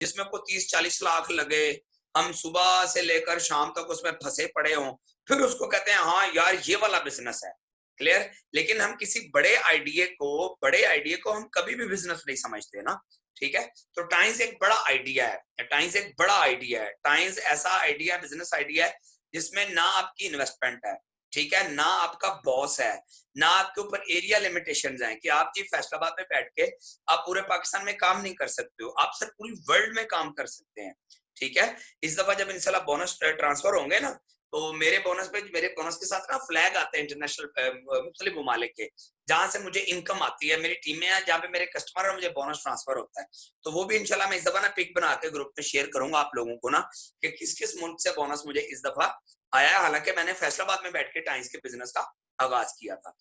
जिसमें को 30-40 लाख लगे, हम सुबह से लेकर शाम तक उसमें फंसे पड़े हों, फिर उसको कहते हैं हाँ यार ये वाला बिजनेस है। क्लियर? लेकिन हम किसी बड़े आइडिया को हम कभी भी बिजनेस नहीं समझते ना। ठीक है? तो टाइम्स एक बड़ा आइडिया है, टाइम्स एक बड़ा आइडिया है, टाइम्स ऐसा आइडिया, बिजनेस आइडिया है जिसमें ना आपकी इन्वेस्टमेंट है, ठीक है, ना आपका बॉस है, ना आपके ऊपर एरिया लिमिटेशन है कि आप जी फैसलाबाद में बैठ के आप पूरे पाकिस्तान में काम नहीं कर सकते हो, आप सर पूरी वर्ल्ड में काम कर सकते हैं। ठीक है? इस दफा जब इंशाल्लाह बोनस ट्रांसफर होंगे ना, तो मेरे बोनस के साथ ना फ्लैग आते हैं इंटरनेशनल मुख्तलिफ ममालिक के, जहां से मुझे इनकम आती है, मेरी टीमें हैं जहाँ पे मेरे कस्टमर और मुझे बोनस ट्रांसफर होता है। तो वो भी इंशाल्लाह मैं इस दफा ना पिक बना के ग्रुप में शेयर करूंगा आप लोगों को ना, कि किस किस मुल्क से बोनस मुझे इस दफा आया है। हालांकि मैंने फैसलाबाद में बैठ के टाइम्स के बिजनेस का आगाज किया था।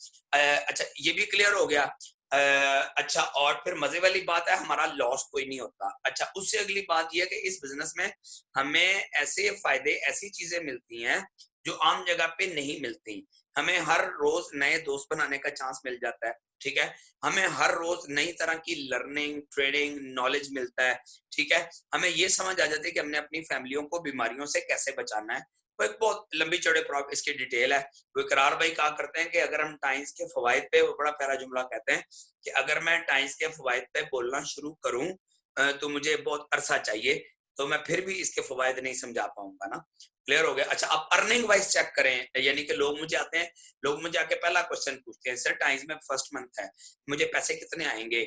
अच्छा, ये भी क्लियर हो गया। अच्छा, और फिर मजे वाली बात है, हमारा लॉस कोई नहीं होता। अच्छा, उससे अगली बात यह है कि इस बिजनेस में हमें ऐसे फायदे, ऐसी चीजें मिलती हैं जो आम जगह पे नहीं मिलती। हमें हर रोज नए दोस्त बनाने का चांस मिल जाता है। ठीक है? हमें हर रोज नई तरह की लर्निंग, ट्रेडिंग, नॉलेज मिलता है। ठीक है? हमें ये समझ आ जाती है कि हमने अपनी फैमिलियों को बीमारियों से कैसे बचाना है। वो एक बहुत लंबी चौड़े इसकी डिटेल है। वो इकरार भाई कहा करते हैं कि अगर हम टाइम्स के फवायद पे, वो बड़ा प्यारा जुमला कहते हैं कि अगर मैं टाइम्स के फवायद पे बोलना शुरू करूं तो मुझे बहुत अरसा चाहिए, तो मैं फिर भी इसके फवायद नहीं समझा पाऊंगा ना। क्लियर हो गया? अच्छा, आप अर्निंग वाइज चेक करें, यानी कि लोग मुझे आते हैं, लोग मुझे आके पहला क्वेश्चन पूछते हैं, सर टाइम्स में फर्स्ट मंथ है, मुझे पैसे कितने आएंगे?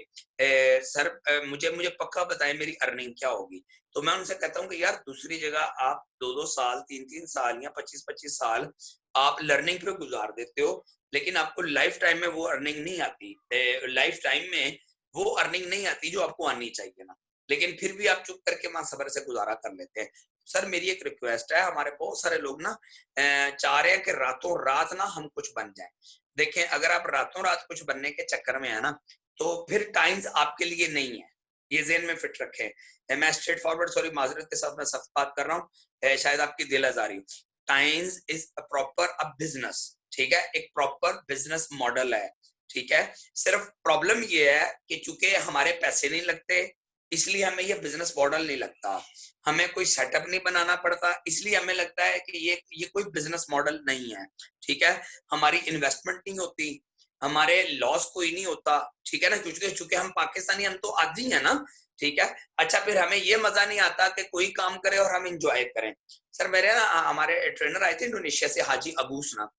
सर मुझे पक्का बताएं मेरी अर्निंग क्या होगी। तो मैं उनसे कहता हूँ कि यार दूसरी जगह आप 2-2 साल, 3-3 साल या 25-25 साल आप लर्निंग पे गुजार देते हो, लेकिन आपको लाइफ टाइम में वो अर्निंग नहीं आती। लाइफ टाइम में वो अर्निंग नहीं आती जो आपको आनी चाहिए ना, लेकिन फिर भी आप चुप करके मां सबर से गुजारा कर लेते हैं। सर मेरी एक रिक्वेस्ट है, हमारे बहुत सारे लोग ना चाह रहे हैं कि रातों रात ना हम कुछ बन जाएं। देखें, अगर आप रातों रात कुछ बनने के चक्कर में है ना, तो फिर टाइम्स आपके लिए नहीं है, ये जेहन में फिट रखें। मैं स्ट्रेट फॉरवर्ड, सॉरी माजरत के साथ मैं सख्त बात कर रहा हूँ, शायद आपकी दिल आजारी हो। Times is a proper a business. ठीक है? एक प्रॉपर बिजनेस मॉडल है। ठीक है? सिर्फ प्रॉब्लम ये है कि चूंकि हमारे पैसे नहीं लगते, इसलिए हमें ये बिजनेस मॉडल नहीं लगता। हमें कोई सेटअप नहीं बनाना पड़ता, इसलिए हमें लगता है कि ये कोई बिजनेस मॉडल नहीं है। ठीक है? हमारी इन्वेस्टमेंट नहीं होती, हमारे लॉस कोई नहीं होता। ठीक है ना? क्योंकि चूंकि हम पाकिस्तानी, हम तो आदी है ना। ठीक है? अच्छा, फिर हमें ये मजा नहीं आता कि कोई काम करे और हम इंजॉय करें। सर मेरे ना हमारे ट्रेनर आए थे इंडोनेशिया से, हाजी अबूस ना,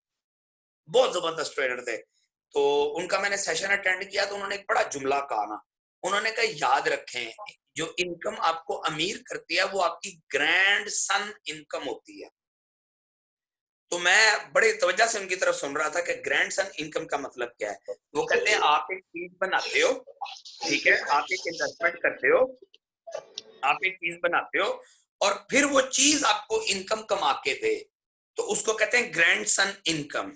बहुत जबरदस्त ट्रेनर थे। तो उनका मैंने सेशन अटेंड किया, तो उन्होंने एक बड़ा जुमला कहा ना, उन्होंने कहा याद रखें, जो इनकम आपको अमीर करती है वो आपकी ग्रैंड सन इनकम होती है। तो मैं बड़े तवज्जो से उनकी तरफ सुन रहा था कि ग्रैंड सन इनकम का मतलब क्या है। वो कहते हैं आप एक चीज बनाते हो, ठीक है, आप एक इन्वेस्टमेंट करते हो, आप एक चीज बनाते हो, और फिर वो चीज आपको इनकम कमा के दे, तो उसको कहते हैं ग्रैंड सन इनकम।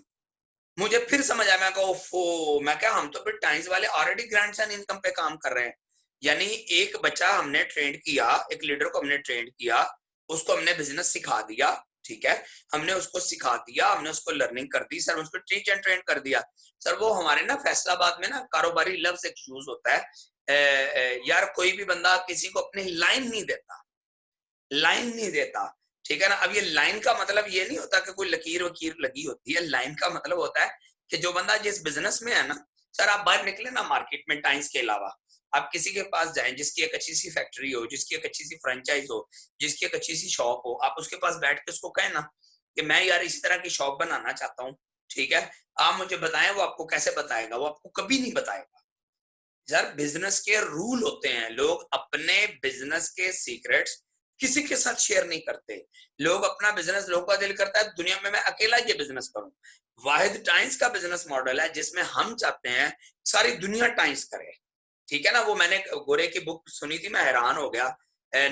मुझे फिर समझ आया, मैं कहा ओफो, मैं क्या, हम तो फिर टाइम्स वाले ऑलरेडी ग्रैंड सन इनकम पे काम कर रहे हैं। यानी एक बच्चा हमने ट्रेंड किया, एक लीडर को हमने ट्रेंड किया, उसको हमने बिजनेस सिखा दिया। ठीक है? हमने उसको सिखा दिया, हमने उसको लर्निंग कर दी, सर उसको टीच एंड ट्रेन कर दिया। सर वो हमारे ना फैसलाबाद में ना कारोबारी लफ्ज एक यूज होता है, यार कोई भी बंदा किसी को अपनी लाइन नहीं देता, लाइन नहीं देता। ठीक है ना? अब ये लाइन का मतलब ये नहीं होता कि कोई लकीर वकीर लगी होती है। लाइन का मतलब होता है कि जो बंदा जिस बिजनेस में है ना, सर आप बाहर निकले ना मार्केट में, टाइम्स के अलावा आप किसी के पास जाएं जिसकी एक अच्छी सी फैक्ट्री हो, जिसकी एक अच्छी सी फ्रेंचाइज हो, जिसकी एक अच्छी सी शॉप हो, आप उसके पास बैठ के उसको कहें ना कि मैं यार इसी तरह की शॉप बनाना चाहता हूँ। ठीक है? आप मुझे बताएं, वो आपको कैसे बताएगा? वो आपको कभी नहीं बताएगा। यार बिजनेस के रूल होते हैं, लोग अपने बिजनेस के सीक्रेट्स किसी के साथ शेयर नहीं करते। लोग अपना बिजनेस, लोगों का दिल करता है दुनिया में मैं अकेला ये बिजनेस करूं। वाहिद टाइम्स का बिजनेस मॉडल है जिसमें हम चाहते हैं सारी दुनिया टाइम्स करे। ठीक है ना? वो मैंने गोरे की बुक सुनी थी, मैं हैरान हो गया,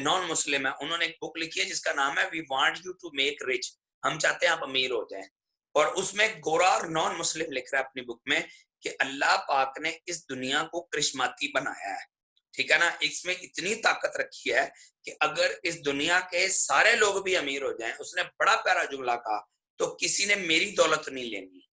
नॉन मुस्लिम है, उन्होंने एक बुक लिखी है जिसका नाम है we want you to make rich, हम चाहते हैं आप अमीर हो जाएं। और उसमें गोरा और नॉन मुस्लिम लिख रहा है अपनी बुक में कि अल्लाह पाक ने इस दुनिया को करिश्माती बनाया है। ठीक है ना? इसमें इतनी ताकत रखी है कि अगर इस दुनिया के सारे लोग भी अमीर हो जाएं, उसने बड़ा प्यारा जुमला कहा, तो किसी ने मेरी दौलत नहीं लेनी।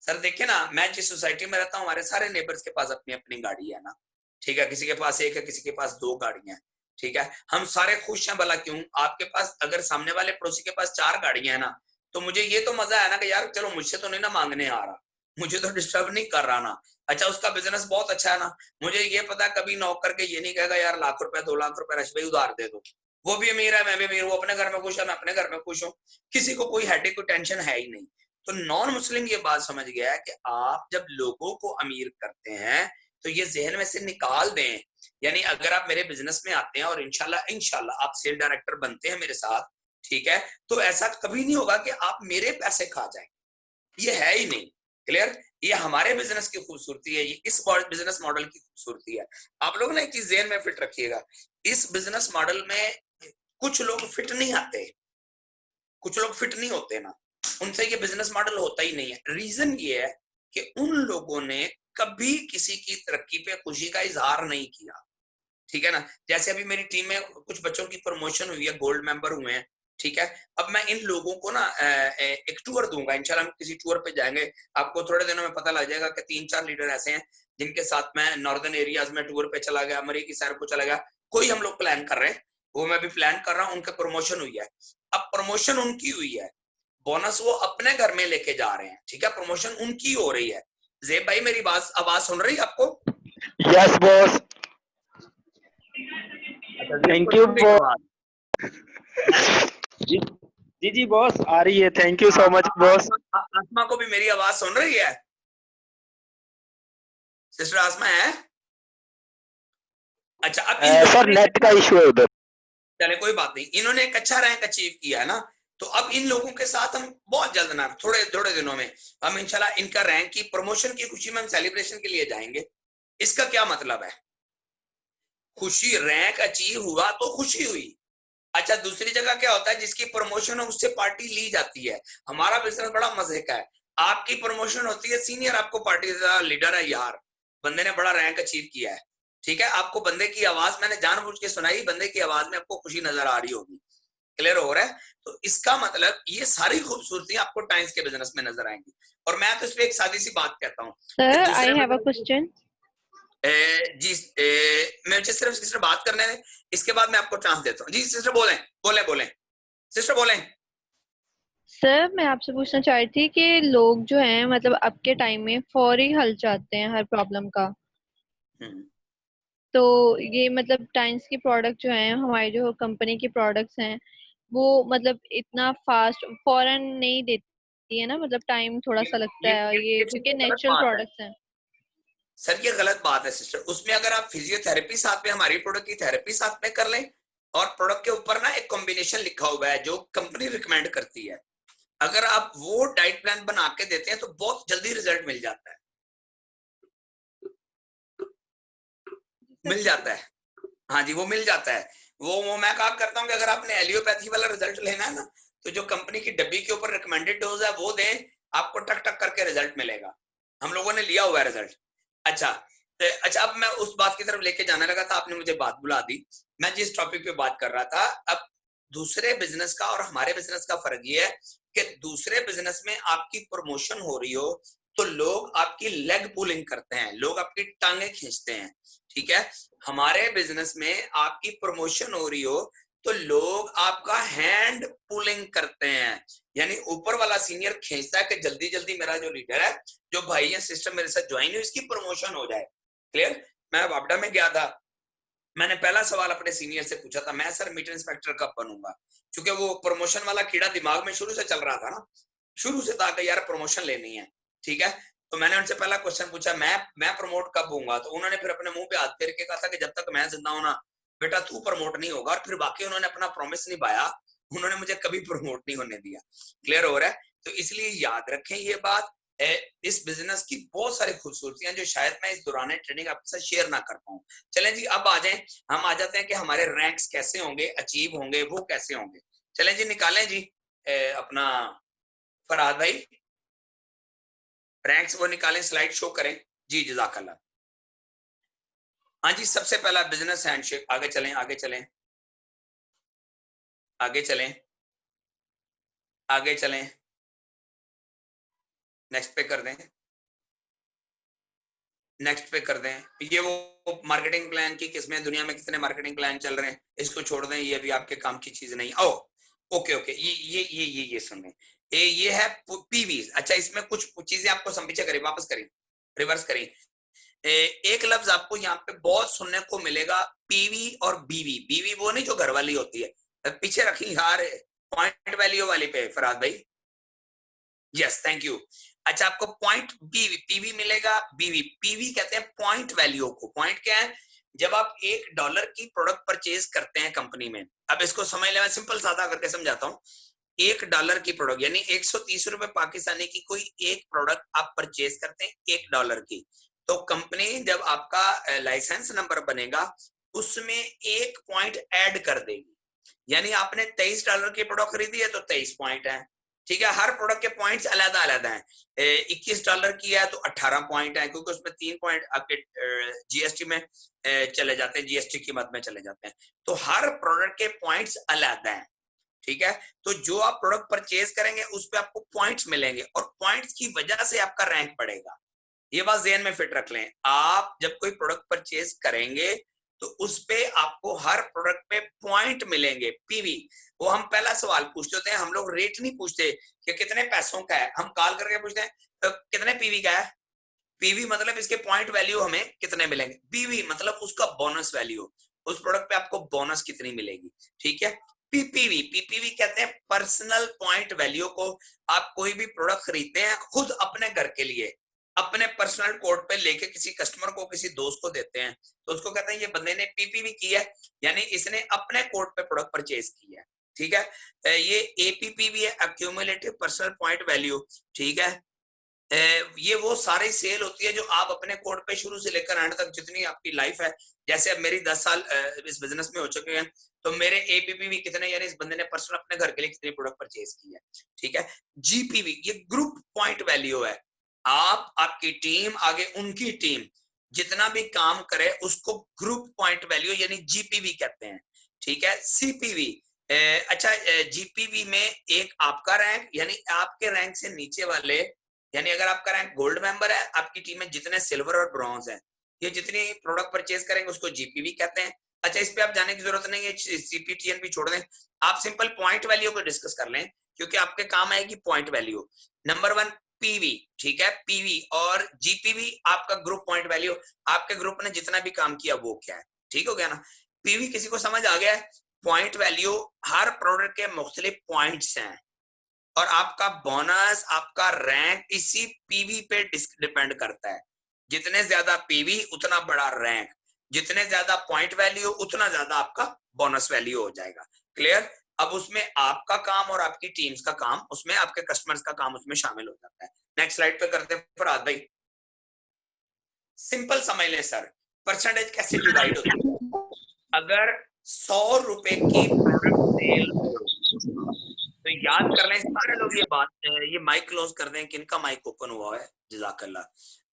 सर देखिए ना, मैं जिस सोसाइटी में रहता हूँ, हमारे सारे नेबर्स के पास अपनी अपनी गाड़ी है ना। ठीक है? किसी के पास एक है, किसी के पास दो गाड़ियां हैं। ठीक है, हम सारे खुश हैं, भला क्यों? आपके पास अगर सामने वाले पड़ोसी के पास 4 गाड़ियां है ना, तो मुझे ये तो मजा है ना कि यार चलो मुझसे तो नहीं ना मांगने आ रहा, मुझे तो डिस्टर्ब नहीं कर रहा ना। अच्छा, उसका बिजनेस बहुत अच्छा है ना, मुझे ये पता कभी नौक करके ये नहीं कहेगा यार लाख रुपए 2 लाख रुपए रश भाई उधार दे दो। वो भी अमीर है, मैं भी अमीर, वो अपने घर में खुश है, मैं अपने घर में खुश हूँ, किसी को कोई हेडेक कोई टेंशन है ही नहीं। तो नॉन मुस्लिम ये बात समझ गया है कि आप जब लोगों को अमीर करते हैं तो ये जहन में से निकाल दें। यानी अगर आप मेरे बिजनेस में आते हैं और इंशाल्लाह इंशाल्लाह आप सेल डायरेक्टर बनते हैं मेरे साथ, ठीक है, तो ऐसा कभी नहीं होगा कि आप मेरे पैसे खा जाएं, ये है ही नहीं। क्लियर? ये हमारे बिजनेस की खूबसूरती है, ये इस बिजनेस मॉडल की खूबसूरती है। आप लोग ना एक चीज ज़हन में फिट रखिएगा, इस बिजनेस मॉडल में कुछ लोग फिट नहीं आते, कुछ लोग फिट नहीं होते ना, उनसे ये बिजनेस मॉडल होता ही नहीं है। रीजन ये है कि उन लोगों ने कभी किसी की तरक्की पे खुशी का इजहार नहीं किया। ठीक है ना, जैसे अभी मेरी टीम में कुछ बच्चों की प्रमोशन हुई है, गोल्ड मेंबर हुए हैं, ठीक है। अब मैं इन लोगों को ना एक टूर दूंगा, इंशाल्लाह हम किसी टूर पे जाएंगे, आपको थोड़े दिनों में पता लग जाएगा कि 3-4 लीडर ऐसे हैं जिनके साथ मैं नॉर्दर्न एरियाज में टूर पे चला गया, मरी की सैर को चला गया, कोई हम लोग प्लान कर रहे हैं, वो मैं भी प्लान कर रहा हूँ, उनका प्रमोशन हुई है। अब प्रमोशन उनकी हुई है, बोनस वो अपने घर में लेके जा रहे हैं, ठीक है, प्रमोशन उनकी हो रही है। जेब भाई मेरी बात आवाज सुन रही है आपको? Yes boss. अच्छा, जेब को थैंक यू सुन गई बॉस। आवाज? जी जी जी बॉस, आ रही है। थैंक यू हाँ, सो मच बॉस। आसमा को भी मेरी आवाज सुन रही है? सिस्टर आसमा है? अच्छा, अब इन लोगों सर ने नेट का इशू है उधर। चले कोई बात नहीं, इन्होंने एक अच्छा रैंक अचीव किया है ना, तो अब इन लोगों के साथ हम बहुत जल्द ना, थोड़े थोड़े दिनों में हम इंशाल्लाह इनका रैंक की प्रमोशन की खुशी में हम सेलिब्रेशन के लिए जाएंगे। इसका क्या मतलब है? खुशी, रैंक अचीव हुआ तो खुशी हुई। अच्छा, दूसरी जगह क्या होता है, जिसकी प्रमोशन हो उससे पार्टी ली जाती है। हमारा बिजनेस बड़ा मजे का है, आपकी प्रमोशन होती है, सीनियर आपको पार्टी का लीडर है, यार बंदे ने बड़ा रैंक अचीव किया है, ठीक है, आपको बंदे की आवाज मैंने जानबूझ के सुनाई, बंदे की आवाज में आपको खुशी नजर आ रही होगी। क्लियर हो रहा है? तो इसका मतलब ये सारी खूबसूरती आपको टाइम्स के बिजनेस में नजर आएंगी। और मैं तो इस पे एक सादी सी बात कहता हूँ कि Sir, I दूसरे have a बिजनेस question. जी, मुझे सिर्फ सिस्टर बात करने दें, इसके बाद मैं आपको चांस देता हूँ। जी सिस्टर बोलें, बोलें बोलें सिस्टर बोलें। सर, मैं आपसे पूछना चाह रही थी कि लोग जो हैं मतलब अब के टाइम में फौरी हल चाहते हैं हर प्रॉब्लम का। हम्म, तो ये मतलब टाइम्स की प्रोडक्ट जो हैं, हमारी जो कंपनी की प्रोडक्ट्स हैं, वो मतलब इतना फास्ट फौरन नहीं देती है ना, मतलब टाइम थोड़ा ये सा लगता ये है, ये, ये ये क्योंकि सिस्टर गलत नेचुरल बात है प्रोडक्ट्स हैं। सर, ये गलत बात है सिस्टर। उसमें अगर आप फिजियोथेरेपी साथ में हमारी प्रोडक्ट की थेरेपी साथ में कर लें, और प्रोडक्ट के ऊपर ना एक कॉम्बिनेशन लिखा हुआ है जो कंपनी रिकमेंड करती है, अगर आप वो डाइट प्लान बना के देते हैं तो बहुत जल्दी रिजल्ट मिल जाता है, मिल जाता है। हाँ जी, वो मिल जाता है। वो मैं कहा करता हूँ कि अगर आपने एलियोपैथी वाला रिजल्ट लेना है ना, तो जो कंपनी की डब्बी के ऊपर रिकमेंडेड डोज है वो दें, आपको टक टक करके रिजल्ट मिलेगा। हम लोगों ने लिया हुआ है रिजल्ट। अच्छा, अच्छा, अब मैं उस बात की तरफ लेके जाने लगा था, आपने मुझे बात बुला दी। मैं जिस टॉपिक पे बात कर रहा था, अब दूसरे बिजनेस का और हमारे बिजनेस का फर्क ये है कि दूसरे बिजनेस में आपकी प्रमोशन हो रही हो तो लोग आपकी लेग पुलिंग करते हैं, लोग आपकी टांगे खींचते हैं, ठीक है। हमारे बिजनेस में आपकी प्रमोशन हो रही हो तो लोग आपका हैंड पुलिंग करते हैं, यानी ऊपर वाला सीनियर खींचता है कि जल्दी जल्दी मेरा जो लीडर है, जो भाई है सिस्टम मेरे साथ ज्वाइन है, इसकी प्रमोशन हो जाए। क्लियर? मैं वापडा में गया था, मैंने पहला सवाल अपने सीनियर से पूछा था, मैं सर मीटर इंस्पेक्टर कब बनूंगा, क्योंकि वो प्रमोशन वाला कीड़ा दिमाग में शुरू से चल रहा था ना, शुरू से था कि यार प्रमोशन लेनी है, ठीक है। तो मैंने उनसे पहला क्वेश्चन पूछा, मैं प्रमोट कब होऊंगा, तो उन्होंने फिर अपने मुंह पे हाथ फेर के कहा था कि जब तक मैं जिंदा हूं ना बेटा तू प्रमोट नहीं होगा, और फिर बाकी उन्होंने अपना प्रॉमिस निभाया, उन्होंने मुझे कभी प्रमोट नहीं होने दिया। क्लियर हो रहा है? तो इसलिए याद रखें ये बात। इस बिजनेस की बहुत सारी खूबसूरतियां जो शायद मैं इस दौरान ट्रेनिंग आपके साथ शेयर ना कर पाऊं। चलें जी, अब आ जाएं, हम आ जाते हैं कि हमारे रैंक्स कैसे होंगे, अचीव होंगे, वो कैसे होंगे। चलें जी, निकालें जी अपना फरहाद भाई रैंक्स वो निकालें, स्लाइड शो करें। जी जजाकल्ला। हाँ जी, सबसे पहला बिजनेस हैंडशेक, आगे चलें, आगे चलें, आगे चलें, आगे चलें, नेक्स्ट पे कर दें, नेक्स्ट पे कर दें। ये वो मार्केटिंग प्लान की किस्में, दुनिया में कितने मार्केटिंग प्लान चल रहे हैं, इसको छोड़ दें, ये भी आपके काम की चीज नहीं। ओ ओके ओके, ये सुन ये है पीवी। अच्छा, इसमें कुछ चीजें आपको पीछे करें, वापस करें, रिवर्स करें। एक लफ्ज आपको यहाँ पे बहुत सुनने को मिलेगा, पीवी और बीवी। बीवी वो नहीं जो घर वाली होती है, पीछे रखी यार पॉइंट वैल्यू वाली पे फराद भाई। Yes thank you. अच्छा, आपको पॉइंट बीवी पीवी मिलेगा, बीवी। पीवी कहते हैं पॉइंट वैल्यू को। पॉइंट क्या है? जब आप $1 की प्रोडक्ट परचेज करते हैं कंपनी में, अब इसको समझ ले, मैं सिंपल सादा करके समझाता हूँ। $1 की प्रोडक्ट यानी 130 रुपए पाकिस्तानी की कोई एक प्रोडक्ट आप परचेज करते हैं $1 की, तो कंपनी जब आपका लाइसेंस नंबर बनेगा उसमें एक पॉइंट ऐड कर देगी। यानी आपने $23 की प्रोडक्ट खरीदी है तो 23 पॉइंट है, ठीक है। हर प्रोडक्ट के पॉइंट्स अलग अलग हैं। $21 की है तो 18 पॉइंट है, क्योंकि उसमें 3 पॉइंट आपके जीएसटी में चले जाते हैं, जीएसटी की मद में चले जाते हैं। तो हर प्रोडक्ट के पॉइंट्स अलग हैं, ठीक है। तो जो आप प्रोडक्ट परचेज करेंगे उस पे आपको पॉइंट्स मिलेंगे, और पॉइंट्स की वजह से आपका रैंक बढ़ेगा। ये बात ज़हन में फिट रख लें। आप जब कोई प्रोडक्ट परचेज करेंगे तो उस पे आपको हर प्रोडक्ट पे पॉइंट मिलेंगे, पीवी। वो हम पहला सवाल पूछते होते हैं, हम लोग रेट नहीं पूछते कि कितने पैसों का है, हम कॉल करके पूछते हैं तो कितने पीवी का है। पीवी मतलब इसके पॉइंट वैल्यू हमें कितने मिलेंगे, बीवी मतलब उसका बोनस वैल्यू, उस प्रोडक्ट पे आपको बोनस कितनी मिलेगी, ठीक है। पीपीवी, पीपीवी कहते हैं पर्सनल पॉइंट वैल्यू को। आप कोई भी प्रोडक्ट खरीदते हैं खुद अपने घर के लिए, अपने पर्सनल कोड पे लेके किसी कस्टमर को, किसी दोस्त को देते हैं, तो उसको कहते हैं ये बंदे ने पीपीवी की है, यानी इसने अपने कोड पे प्रोडक्ट परचेज की है, ठीक है। ये एपीपी है, एक्यूमुलेटिव पर्सनल पॉइंट वैल्यू, ठीक है। ये वो सारी सेल होती है जो आप अपने कोड पे शुरू से लेकर एंड तक जितनी आपकी लाइफ है। जैसे अब मेरी 10 साल इस बिजनेस में हो चुके हैं, तो मेरे एपीपी कितने, यानी इस बंदे ने पर्सनल अपने घर के लिए कितनी प्रोडक्ट परचेज की है, ठीक है। जीपीवी ये ग्रुप पॉइंट वैल्यू है। आप, आपकी टीम आगे उनकी टीम जितना भी काम करे उसको ग्रुप पॉइंट वैल्यू यानी जीपीवी कहते हैं, ठीक है। सीपीवी, अच्छा, जीपीवी में एक आपका रैंक, यानी आपके रैंक से नीचे वाले, यानी अगर आपका रैंक गोल्ड मेंबर है, आपकी टीम में जितने सिल्वर और ब्रॉन्ज हैं, ये जितनी प्रोडक्ट परचेज करेंगे उसको जीपीवी कहते हैं। अच्छा, इस पे आप जाने की जरूरत नहीं है, सीपीटीएन भी छोड़ दें, आप सिंपल पॉइंट वैल्यू को डिस्कस कर लें, क्योंकि आपके काम आएगी पॉइंट वैल्यू। नंबर 1 पीवी, ठीक है। पीवी और जीपीवी आपका ग्रुप पॉइंट वैल्यू, आपके ग्रुप ने जितना भी काम किया वो क्या है, ठीक हो गया ना। पीवी किसी को समझ आ गया है? पॉइंट वैल्यू, हर प्रोडक्ट के मुख्तलिफ पॉइंट्स हैं, और आपका बोनस, आपका रैंक इसी पीवी पे डिपेंड करता है। जितने ज्यादा पीवी उतना बड़ा रैंक, जितने ज्यादा पॉइंट वैल्यू उतना ज्यादा आपका बोनस वैल्यू हो जाएगा। क्लियर? अब उसमें आपका काम और आपकी टीम्स का काम, उसमें आपके कस्टमर्स का काम उसमें शामिल हो जाता है। नेक्स्ट स्लाइड पे करते हैं फरहाद भाई। सिंपल समझ लें सर, परसेंटेज कैसे डिवाइड होती है। अगर 100 रुपए की प्रोडक्ट सेल हो, तो याद कर लें सारे लोग ये बात, ये माइक क्लोज कर दें, किनका माइक ओपन हुआ है, जज़ाकल्लाह।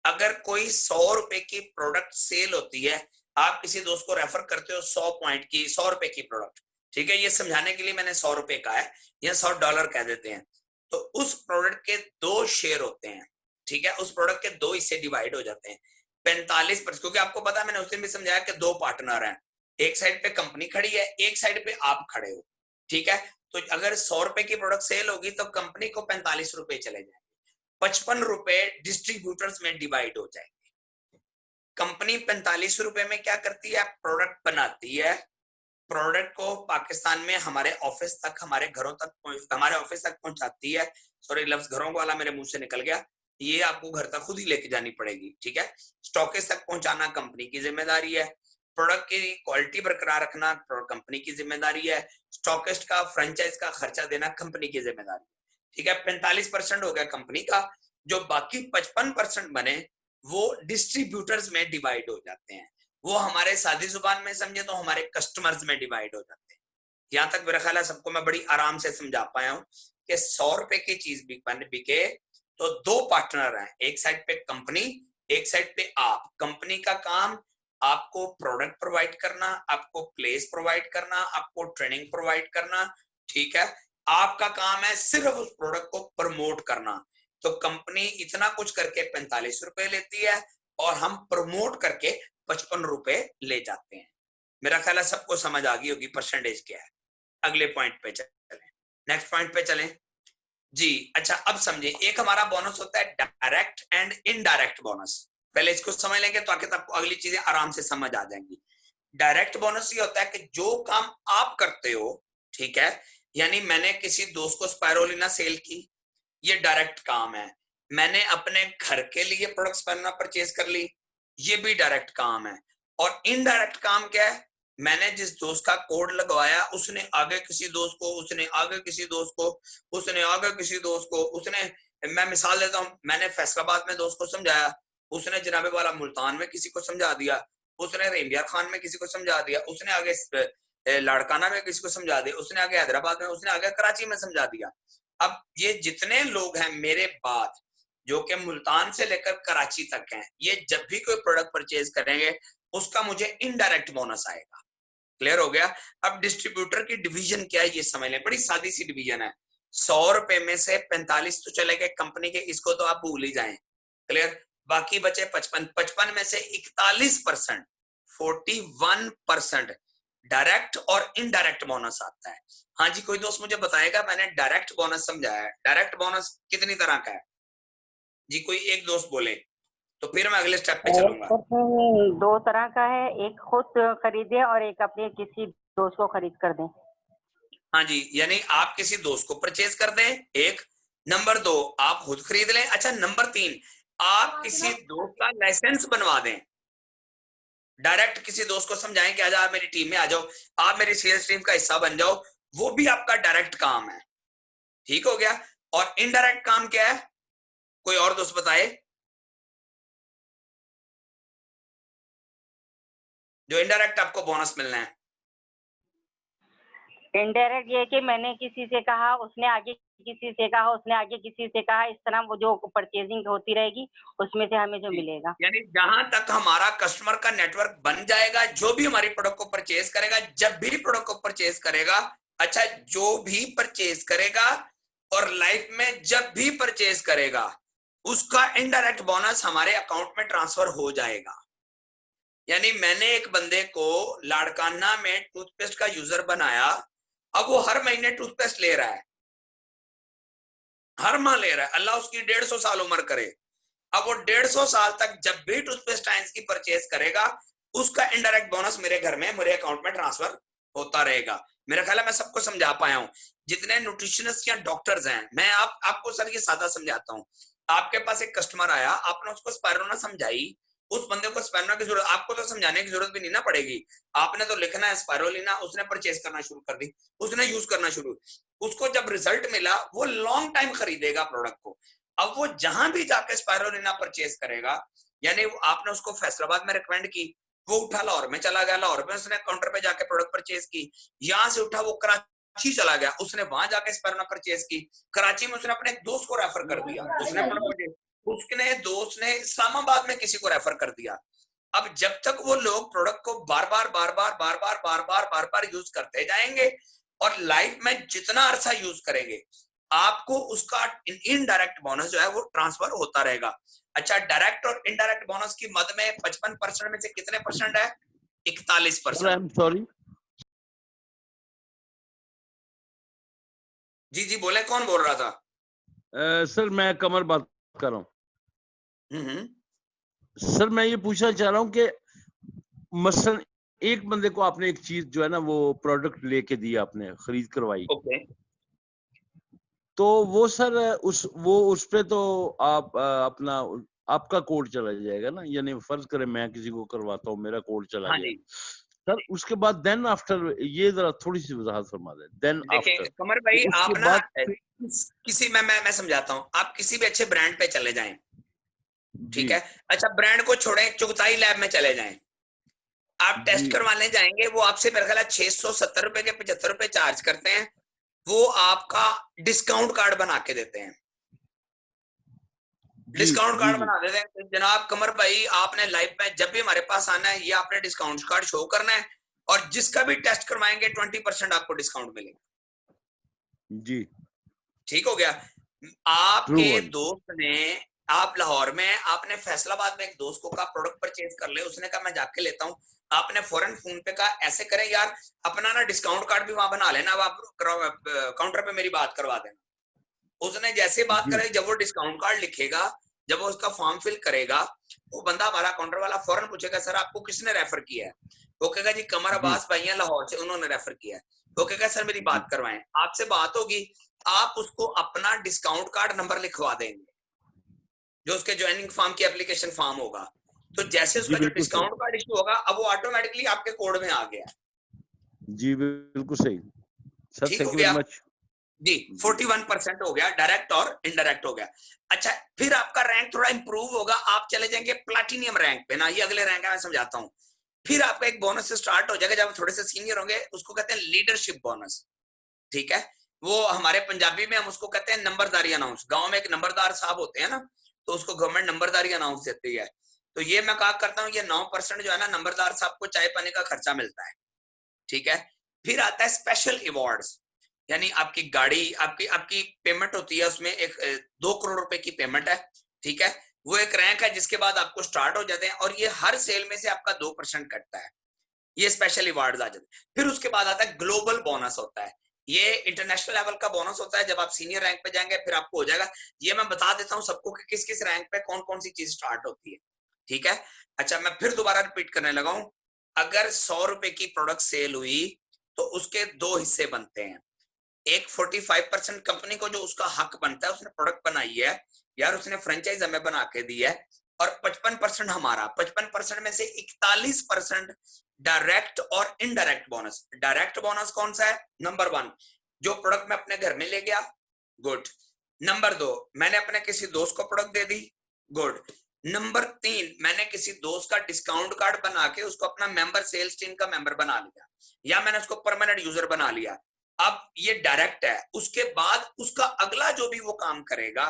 अगर कोई 100 रुपए की प्रोडक्ट सेल होती है, आप किसी दोस्त को रेफर करते हो 100 पॉइंट की, 100 रुपए की प्रोडक्ट, ठीक है। ये समझाने के लिए मैंने 100 रुपए कहा है, या $100 कह देते हैं। तो उस प्रोडक्ट के 2 शेयर होते हैं, ठीक है। उस प्रोडक्ट के 2 हिस्से डिवाइड हो जाते हैं 45%, क्योंकि आपको पता है, मैंने उस दिन भी समझाया कि 2 पार्टनर हैं, एक साइड पे कंपनी खड़ी है, एक साइड पे आप खड़े हो, ठीक है। तो अगर 100 रुपए की प्रोडक्ट सेल होगी तो कंपनी को 45 रुपए चले जाएंगे, 55 रुपए डिस्ट्रीब्यूटर्स में डिवाइड हो जाएंगे। कंपनी 45 रुपए में क्या करती है, प्रोडक्ट बनाती है, प्रोडक्ट को पाकिस्तान में हमारे ऑफिस तक, हमारे घरों तक, हमारे ऑफिस तक पहुंचाती है। सॉरी, लफ्ज घरों वाला मेरे मुंह से निकल गया, ये आपको घर तक खुद ही लेके जानी पड़ेगी, ठीक है। स्टॉकेज तक पहुंचाना कंपनी की जिम्मेदारी है, प्रोडक्ट की क्वालिटी बरकरार रखना कंपनी की जिम्मेदारी है, स्टॉकिस्ट का फ्रेंचाइज का खर्चा देना कंपनी की जिम्मेदारी, ठीक है। 45% हो गया कंपनी का, जो बाकी 55% बने वो डिस्ट्रीब्यूटर्स में डिवाइड हो जाते हैं। वो हमारे सादी जुबान में समझे तो हमारे कस्टमर्स में डिवाइड हो जाते हैं। यहाँ तक मेरा ख्याल है सबको मैं बड़ी आराम से समझा पाया हूँ कि 100 रुपए की चीज बिके तो 2 पार्टनर हैं, एक साइड पे कंपनी, एक साइड पे आप। कंपनी का काम आपको प्रोडक्ट प्रोवाइड करना, आपको प्लेस प्रोवाइड करना, आपको ट्रेनिंग प्रोवाइड करना, ठीक है। आपका काम है सिर्फ उस प्रोडक्ट को प्रमोट करना। तो कंपनी इतना कुछ करके 45 रुपए लेती है, और हम प्रमोट करके 55 रुपए ले जाते हैं। मेरा ख्याल है सबको समझ आ गई होगी परसेंटेज क्या है। अगले पॉइंट पे चलें, नेक्स्ट पॉइंट पे चलें जी। अच्छा, अब समझे, एक हमारा बोनस होता है डायरेक्ट एंड इनडायरेक्ट बोनस। पहले इसको समझ लेंगे तो आगे आपको अगली चीजें आराम से समझ आ जाएंगी। डायरेक्ट बोनस ये होता है कि जो काम आप करते हो, ठीक है, यानी मैंने किसी दोस्त को स्पायरोलिना सेल की, ये डायरेक्ट काम है। मैंने अपने घर के लिए प्रोडक्ट्स पहनना परचेज कर ली, ये भी डायरेक्ट काम है। और इनडायरेक्ट काम क्या है, मैंने जिस दोस्त का कोड लगवाया उसने आगे किसी दोस्त को, उसने आगे किसी दोस्त को, उसने आगे किसी दोस्त को, उसने, मैं मिसाल देता हूं, मैंने फैसलाबाद में दोस्त को समझाया, उसने जनाबे वाला मुल्तान में किसी को समझा दिया, उसने रेमियार खान में किसी को समझा दिया, उसने आगे लाड़काना में किसी को समझा दिया, उसने आगे हैदराबाद में, उसने आगे कराची में समझा दिया। अब ये जितने लोग हैं मेरे बाद जो कि मुल्तान से लेकर कराची तक हैं, ये जब भी कोई प्रोडक्ट परचेज करेंगे उसका मुझे इनडायरेक्ट बोनस आएगा। क्लियर हो गया। अब डिस्ट्रीब्यूटर की डिवीजन क्या है ये समझ लें, बड़ी सादी सी डिवीजन है। 100 रुपए में से 45 तो चले गए कंपनी के, इसको तो आप भूल ही जाएं। क्लियर। बाकी बचे 55 में से 41%, 41% डायरेक्ट और इनडायरेक्ट बोनस आता है। हाँ जी, कोई दोस्त मुझे बताएगा, मैंने डायरेक्ट बोनस समझाया है, डायरेक्ट बोनस कितनी तरह का है जी, कोई एक दोस्त बोले तो फिर मैं अगले स्टेप पे चलूंगा। दो तरह का है, एक खुद खरीदे और एक अपने किसी दोस्त को खरीद कर दें। हाँ जी, यानी आप किसी दोस्त को परचेज कर दें, एक। नंबर 2, आप खुद खरीद लें। अच्छा, नंबर 3, आप किसी दोस्त का लाइसेंस बनवा दें। डायरेक्ट किसी दोस्त को समझाएं कि आजा आप मेरी टीम में आ जाओ, आप मेरी सेल्स टीम का हिस्सा बन जाओ, वो भी आपका डायरेक्ट काम है। ठीक हो गया। और इनडायरेक्ट काम क्या है, कोई और दोस्त बताए जो इनडायरेक्ट आपको बोनस मिलना है। इनडायरेक्ट ये कि मैंने किसी से कहा, उसने आगे किसी से कहा, उसने आगे किसी से कहा, इस तरह वो जो परचेजिंग होती रहेगी उसमें से हमें जो मिलेगा। यानी जहां तक हमारा कस्टमर का नेटवर्क बन जाएगा, जो भी हमारी प्रोडक्ट को परचेज करेगा, जब भी प्रोडक्ट को परचेज करेगा, अच्छा, जो भी परचेज करेगा और लाइफ में जब भी परचेज करेगा, उसका इनडायरेक्ट बोनस हमारे अकाउंट में ट्रांसफर हो जाएगा। यानी मैंने एक बंदे को लाड़काना में टूथपेस्ट का यूजर बनाया, अब वो हर महीने टूथपेस्ट ले रहा है, हर माह ले रहा है, अल्लाह उसकी 150 साल उम्र करे। अब वो 150 साल तक जब भी टूथपेस्ट टाइम्स की परचेज करेगा, उसका इनडायरेक्ट बोनस मेरे घर में, मेरे अकाउंट में ट्रांसफर होता रहेगा। मेरा ख्याल है मैं सबको समझा पाया हूं। जितने न्यूट्रिशनिस्ट या डॉक्टर्स हैं, मैं आपको सर ये सादा समझाता हूं। आपके पास एक कस्टमर आया, आपने उसको स्पायरुलिना समझाई, उस बंदे को स्पायरुलिना की जरूरत, आपको तो समझाने की जरूरत भी नहीं ना पड़ेगी, आपने तो लिखना है स्पायरुलिना, उसने परचेज करना शुरू कर दी, उसने यूज करना शुरू, उसको जब रिजल्ट मिला वो लॉन्ग टाइम खरीदेगा प्रोडक्ट को। अब वो जहां भी जाके स्पायरुलिना परचेज करेगा, यानी आपने उसको फैसलाबाद में रिकमेंड की, वो उठा लाहौर में चला गया, लाहौर में उसने काउंटर पे जाके प्रोडक्ट परचेज की, यहां से उठा वो कराची चला गया, उसने वहां जाके स्पायरुलिना परचेज की, कराची में उसने अपने दोस्त को रेफर कर दिया, उसने दोस्त ने इस्लामाबाद में किसी को रेफर कर दिया। अब जब तक वो लोग प्रोडक्ट को बार बार यूज करते जाएंगे और लाइफ में जितना अरसा यूज करेंगे, आपको उसका इनडायरेक्ट बोनस जो है वो ट्रांसफर होता रहेगा। अच्छा, डायरेक्ट और इनडायरेक्ट बोनस की मद में 55% में से कितने परसेंट है? 41%। सॉरी जी जी बोले, कौन बोल रहा था? सर मैं कमर बात कर रहा हूँ। सर मैं ये पूछना चाह रहा हूँ कि मसलन एक बंदे को आपने एक चीज जो है ना वो प्रोडक्ट लेके दी, आपने खरीद करवाई, ओके। तो वो सर उस पे तो आप अपना आपका कोड चला जाएगा ना, यानी फर्ज करें मैं किसी को करवाता हूँ, मेरा कोड चला हाँ गया जी। सर, उसके बाद देन आफ्टर, ये जरा थोड़ी सी वजाहत फरमा दें। देन देखिए आफ्टर कमर भाई, उसके आप ना बाद किसी मैं समझाता हूँ, आप किसी भी अच्छे ब्रांड पे चले जाएं, ठीक है। अच्छा, ब्रांड को छोड़ें, चुगताई लैब में चले जाएं, आप टेस्ट करवाने जाएंगे, वो आपसे मेरे ख्याल 670 रुपए के 75 रुपए चार्ज करते हैं, वो आपका डिस्काउंट कार्ड बना के देते हैं, डिस्काउंट कार्ड बना देते हैं। जनाब कमर भाई, आपने लाइफ में जब भी हमारे पास आना है, ये आपने डिस्काउंट कार्ड शो करना है, और जिसका भी टेस्ट करवाएंगे 20% आपको डिस्काउंट मिलेगा। जी ठीक हो गया। आपके दोस्त ने आप लाहौर में, आपने फैसलाबाद में एक दोस्त को कहा प्रोडक्ट परचेज कर ले, उसने कहा मैं जाके लेता हूँ, आपने फौरन फोन पे कहा ऐसे करें यार अपना ना डिस्काउंट कार्ड भी वहां बना लेना, अब आप काउंटर पे मेरी बात करवा देना। उसने जैसे बात जी कराई, जब वो डिस्काउंट कार्ड लिखेगा, जब वो उसका फॉर्म फिल करेगा, वो बंदा हमारा काउंटर वाला फौरन पूछेगा सर आपको किसने रेफर किया है? वो कहेगा जी कमर जी अब्बास भाई हैं लाहौर से, उन्होंने रेफर किया है। वो कहेगा सर मेरी जी बात करवाएं, आपसे बात होगी, आप उसको अपना डिस्काउंट कार्ड नंबर लिखवा देंगे जो उसके ज्वाइनिंग फॉर्म की एप्लीकेशन फॉर्म होगा। तो जैसे जी उसका जो बिल्कुल सही, डिस्काउंट कार्ड इशू होगा, अब वो ऑटोमेटिकली आपके कोड में आ गया। जी बिल्कुल सही सर, ठीक थैंक हो यू गया वेरी मच। जी, जी 41% हो गया डायरेक्ट और इनडायरेक्ट हो गया। अच्छा, फिर आपका रैंक थोड़ा इंप्रूव होगा, आप चले जाएंगे प्लैटिनियम रैंक पे ना, ये अगले रैंक है मैं समझाता हूँ। फिर आपका एक बोनस स्टार्ट हो जाएगा जब थोड़े से सीनियर होंगे, उसको कहते हैं लीडरशिप बोनस। ठीक है, वो हमारे पंजाबी में हम उसको कहते हैं नंबरदारी अनाउंस। गांव में एक नंबरदार साहब होते हैं ना, तो उसको गवर्नमेंट नंबरदारी अनाउंस देती है। तो ये मैं कहा करता हूँ, ये 9% जो है ना नंबरदार साहब को चाय पानी का खर्चा मिलता है। ठीक है, फिर आता है स्पेशल अवार्ड्स, यानी आपकी गाड़ी, आपकी आपकी पेमेंट होती है, उसमें एक 2 करोड़ रुपए की पेमेंट है। ठीक है, वो एक रैंक है जिसके बाद आपको स्टार्ट हो जाते हैं, और ये हर सेल में से आपका 2% कटता है। ये स्पेशल अवार्ड आ जाते हैं। फिर उसके बाद आता है ग्लोबल बोनस होता है, ये इंटरनेशनल लेवल का बोनस होता है। जब आप सीनियर रैंक पे जाएंगे फिर आपको हो जाएगा। ये मैं बता देता हूँ सबको कि किस किस रैंक पे कौन कौन सी चीज स्टार्ट होती है। ठीक है, अच्छा मैं फिर दोबारा रिपीट करने लगा हूं। अगर 100 रुपए की प्रोडक्ट सेल हुई तो उसके 2 हिस्से बनते हैं। एक 45% कंपनी को जो उसका हक बनता है, उसने प्रोडक्ट बनाई है यार, उसने फ्रेंचाइज हमें बना के दी है, और 55% हमारा। 55% में से 41% डायरेक्ट और इनडायरेक्ट बोनस। डायरेक्ट बोनस कौन सा है? नंबर 1, जो प्रोडक्ट मैं अपने घर में ले गया, गुड। नंबर 2, मैंने अपने किसी दोस्त को प्रोडक्ट दे दी, गुड। नंबर 3, मैंने किसी दोस्त का डिस्काउंट कार्ड बना के उसको अपना मेंबर, सेल्स टीम का मेंबर बना लिया, या मैंने उसको परमानेंट यूजर बना लिया। अब ये डायरेक्ट है। उसके बाद उसका अगला जो भी वो काम करेगा,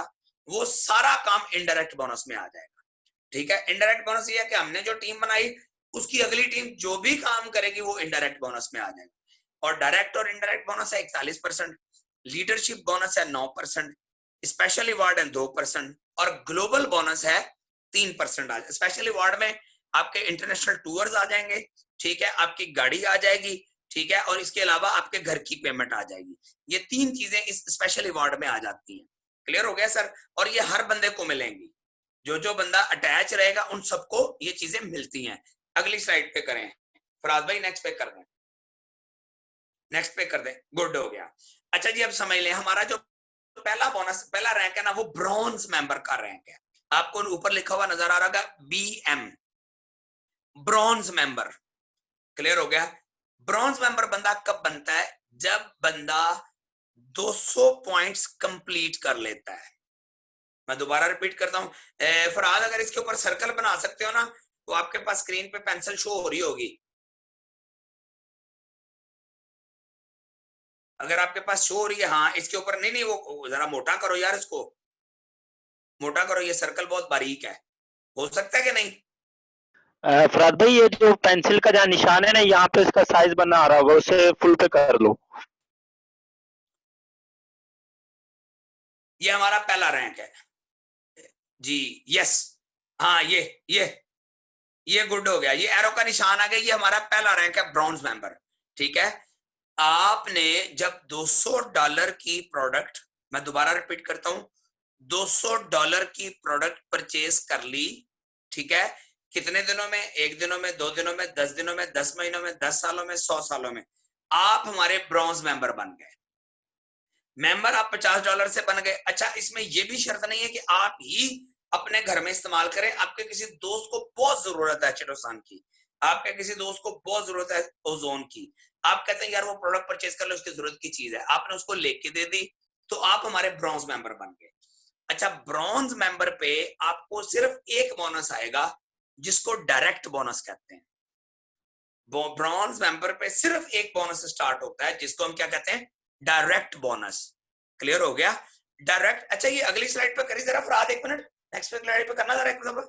वो सारा काम इनडायरेक्ट बोनस में आ जाएगा। ठीक है, इनडायरेक्ट बोनस ये है कि हमने जो टीम बनाई, उसकी अगली टीम जो भी काम करेगी वो इनडायरेक्ट बोनस में आ जाएगा। और डायरेक्ट और इनडायरेक्ट बोनस है 41%, लीडरशिप बोनस है 9%, स्पेशल अवार्ड है 2%, और ग्लोबल बोनस है 3% आ जाए। स्पेशल अवार्ड में आपके इंटरनेशनल टूर्स आ जाएंगे, ठीक है, आपकी गाड़ी आ जाएगी, ठीक है, और इसके अलावा आपके घर की पेमेंट आ जाएगी। ये 3 चीजें इस स्पेशल अवार्ड में आ जाती हैं। क्लियर हो गया सर? और ये हर बंदे को मिलेंगी, जो जो बंदा अटैच रहेगा उन सबको ये चीजें मिलती हैं। अगली स्लाइड पे करें फराज भाई, नेक्स्ट पे कर दें, नेक्स्ट पे कर दें, गुड हो गया। अच्छा जी, अब समझ लें हमारा जो पहला बोनस, पहला रैंक है ना, वो ब्रॉन्ज मेंबर का रैंक है। आपको ऊपर लिखा हुआ नजर आ रहा है BM, ब्रॉन्ज मेंबर। क्लियर हो गया? ब्रॉन्ज मेंबर बंदा कब बनता है? जब बंदा 200 पॉइंट्स कंप्लीट कर लेता है। मैं दोबारा रिपीट करता हूं, फरहाद अगर इसके ऊपर सर्कल बना सकते हो ना, तो आपके पास स्क्रीन पे पेंसिल शो हो रही होगी। अगर आपके पास शो हो रही है, हाँ इसके ऊपर, नहीं नहीं वो जरा मोटा करो यार, इसको मोटा करो, ये सर्कल बहुत बारीक है। हो सकता है कि नहीं? फराद भाई, ये जो पेंसिल का जहाँ निशान है ना, यहाँ पे इसका साइज बना आ रहा होगा, उसे फुल पे कर लो। ये हमारा पहला रैंक है जी, यस, हाँ ये गुड हो गया, ये एरो का निशान आ गया, ये हमारा पहला रैंक है, ब्रॉन्ज मेंबर। ठीक है, आपने जब $200 की प्रोडक्ट, मैं दोबारा रिपीट करता हूं, $200 की प्रोडक्ट परचेज कर ली, ठीक है, कितने दिनों में? 1 दिनों में, 2 दिनों में, 10 दिनों में, 10 महीनों में, 10 सालों में, 100 सालों में, आप हमारे ब्रॉन्ज मेंबर बन गए। मेंबर आप $50 से बन गए। अच्छा, इसमें यह भी शर्त नहीं है कि आप ही अपने घर में इस्तेमाल करें, आपके किसी दोस्त को बहुत जरूरत है चिटोसान की, आपके किसी दोस्त को बहुत जरूरत है ओजोन की, आप कहते हैं यार वो प्रोडक्ट परचेज कर ले, उसकी जरूरत की चीज है, आपने उसको लेके दे दी, तो आप हमारे ब्रॉन्ज मेंबर बन गए। अच्छा, ब्रॉन्ज मेंबर पे आपको सिर्फ एक बोनस आएगा, जिसको डायरेक्ट बोनस कहते हैं। ब्रॉन्ज मेंबर पे सिर्फ एक बोनस स्टार्ट होता है, जिसको हम क्या कहते हैं? Direct bonus. क्लियर हो गया? डायरेक्ट। अच्छा, ये अगली स्लाइड पे करिए जरा फरहाद, 1 मिनट, नेक्स्ट पे स्लाइड पे करना जरा एक दफा,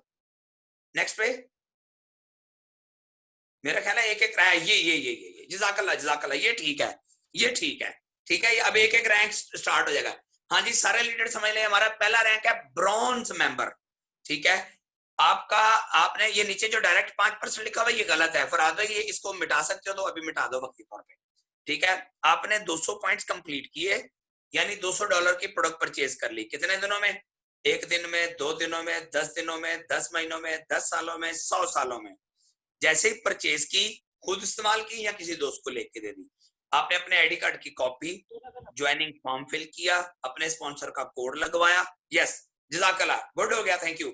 नेक्स्ट पे। मेरा ख्याल है एक एक रैंक, ये जज़ाकल्लाह, ये ठीक है, ये ठीक है, ठीक है, ये अब एक एक रैंक स्टार्ट हो जाएगा। हाँ जी, सारे लीडर समझ लें, हमारा पहला रैंक है ब्रॉन्ज मेंबर, ठीक है। आपका, आपने ये नीचे जो डायरेक्ट 5% लिखा हुआ ये गलत है फरहाद भाई, ये इसको मिटा सकते हो तो अभी मिटा दो वक्त के तौर पे, ठीक है। आपने 200 पॉइंट्स कंप्लीट किए, यानी $200 की प्रोडक्ट परचेज कर ली, कितने दिनों में? 1 दिन में, 2 दिनों में, 10 दिनों में, 10 महीनों में, 10 सालों में, 100 सालों में। जैसे ही परचेज की, खुद इस्तेमाल की या किसी दोस्त को लेके दे दी, आपने अपने आईडी कार्ड की कॉपी, ज्वाइनिंग फॉर्म फिल किया, अपने स्पॉन्सर का कोड लगवाया, यस जज़ाकल्लाह, गुड हो गया, थैंक यू,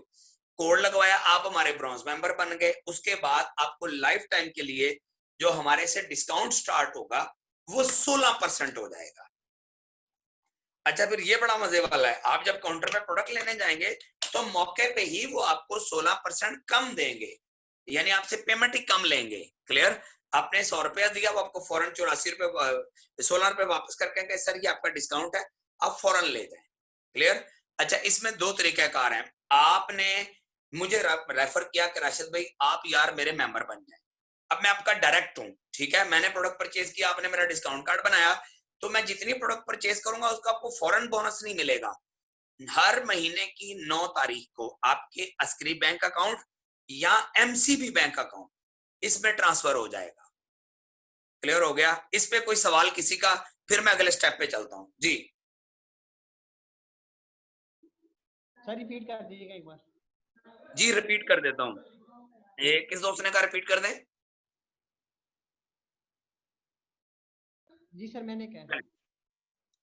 कोड लगवाया, आप हमारे ब्रॉन्ज मेंबर बन गए। उसके बाद आपको लाइफ टाइम के लिए जो हमारे से डिस्काउंट स्टार्ट होगा वो 16% हो जाएगा। अच्छा, फिर ये बड़ा मजे वाला है, आप जब काउंटर पे प्रोडक्ट लेने जाएंगे तो मौके पे ही वो आपको 16% कम देंगे, यानी आपसे पेमेंट ही कम लेंगे। क्लियर? आपने 100 रुपया दिया, वो आपको फौरन 84 रुपए 16 रुपए वापस करके कहेंगे सर ये आपका डिस्काउंट है, आप फौरन ले जाएं। क्लियर? अच्छा, इसमें 2 तरीकाकार हैं। आपने मुझे रेफर किया कि राशिद भाई आप यार मेरे मेंबर बन जाए, अब मैं आपका डायरेक्ट हूं, ठीक है, मैंने प्रोडक्ट परचेज किया, आपने मेरा डिस्काउंट कार्ड बनाया, तो मैं जितनी प्रोडक्ट परचेज करूंगा उसका आपको फौरन बोनस नहीं मिलेगा। हर महीने की 9 तारीख को आपके अस्करी बैंक अकाउंट या एमसीबी बैंक अकाउंट इसमें ट्रांसफर हो जाएगा। क्लियर हो गया? इस पे कोई सवाल किसी का? फिर मैं अगले स्टेप पे चलता हूं जी। सर रिपीट कर दीजिएगा एक बार। जी रिपीट कर देता हूं, ये किस दोस्त ने कहा रिपीट कर दें? जी सर मैंने कहा,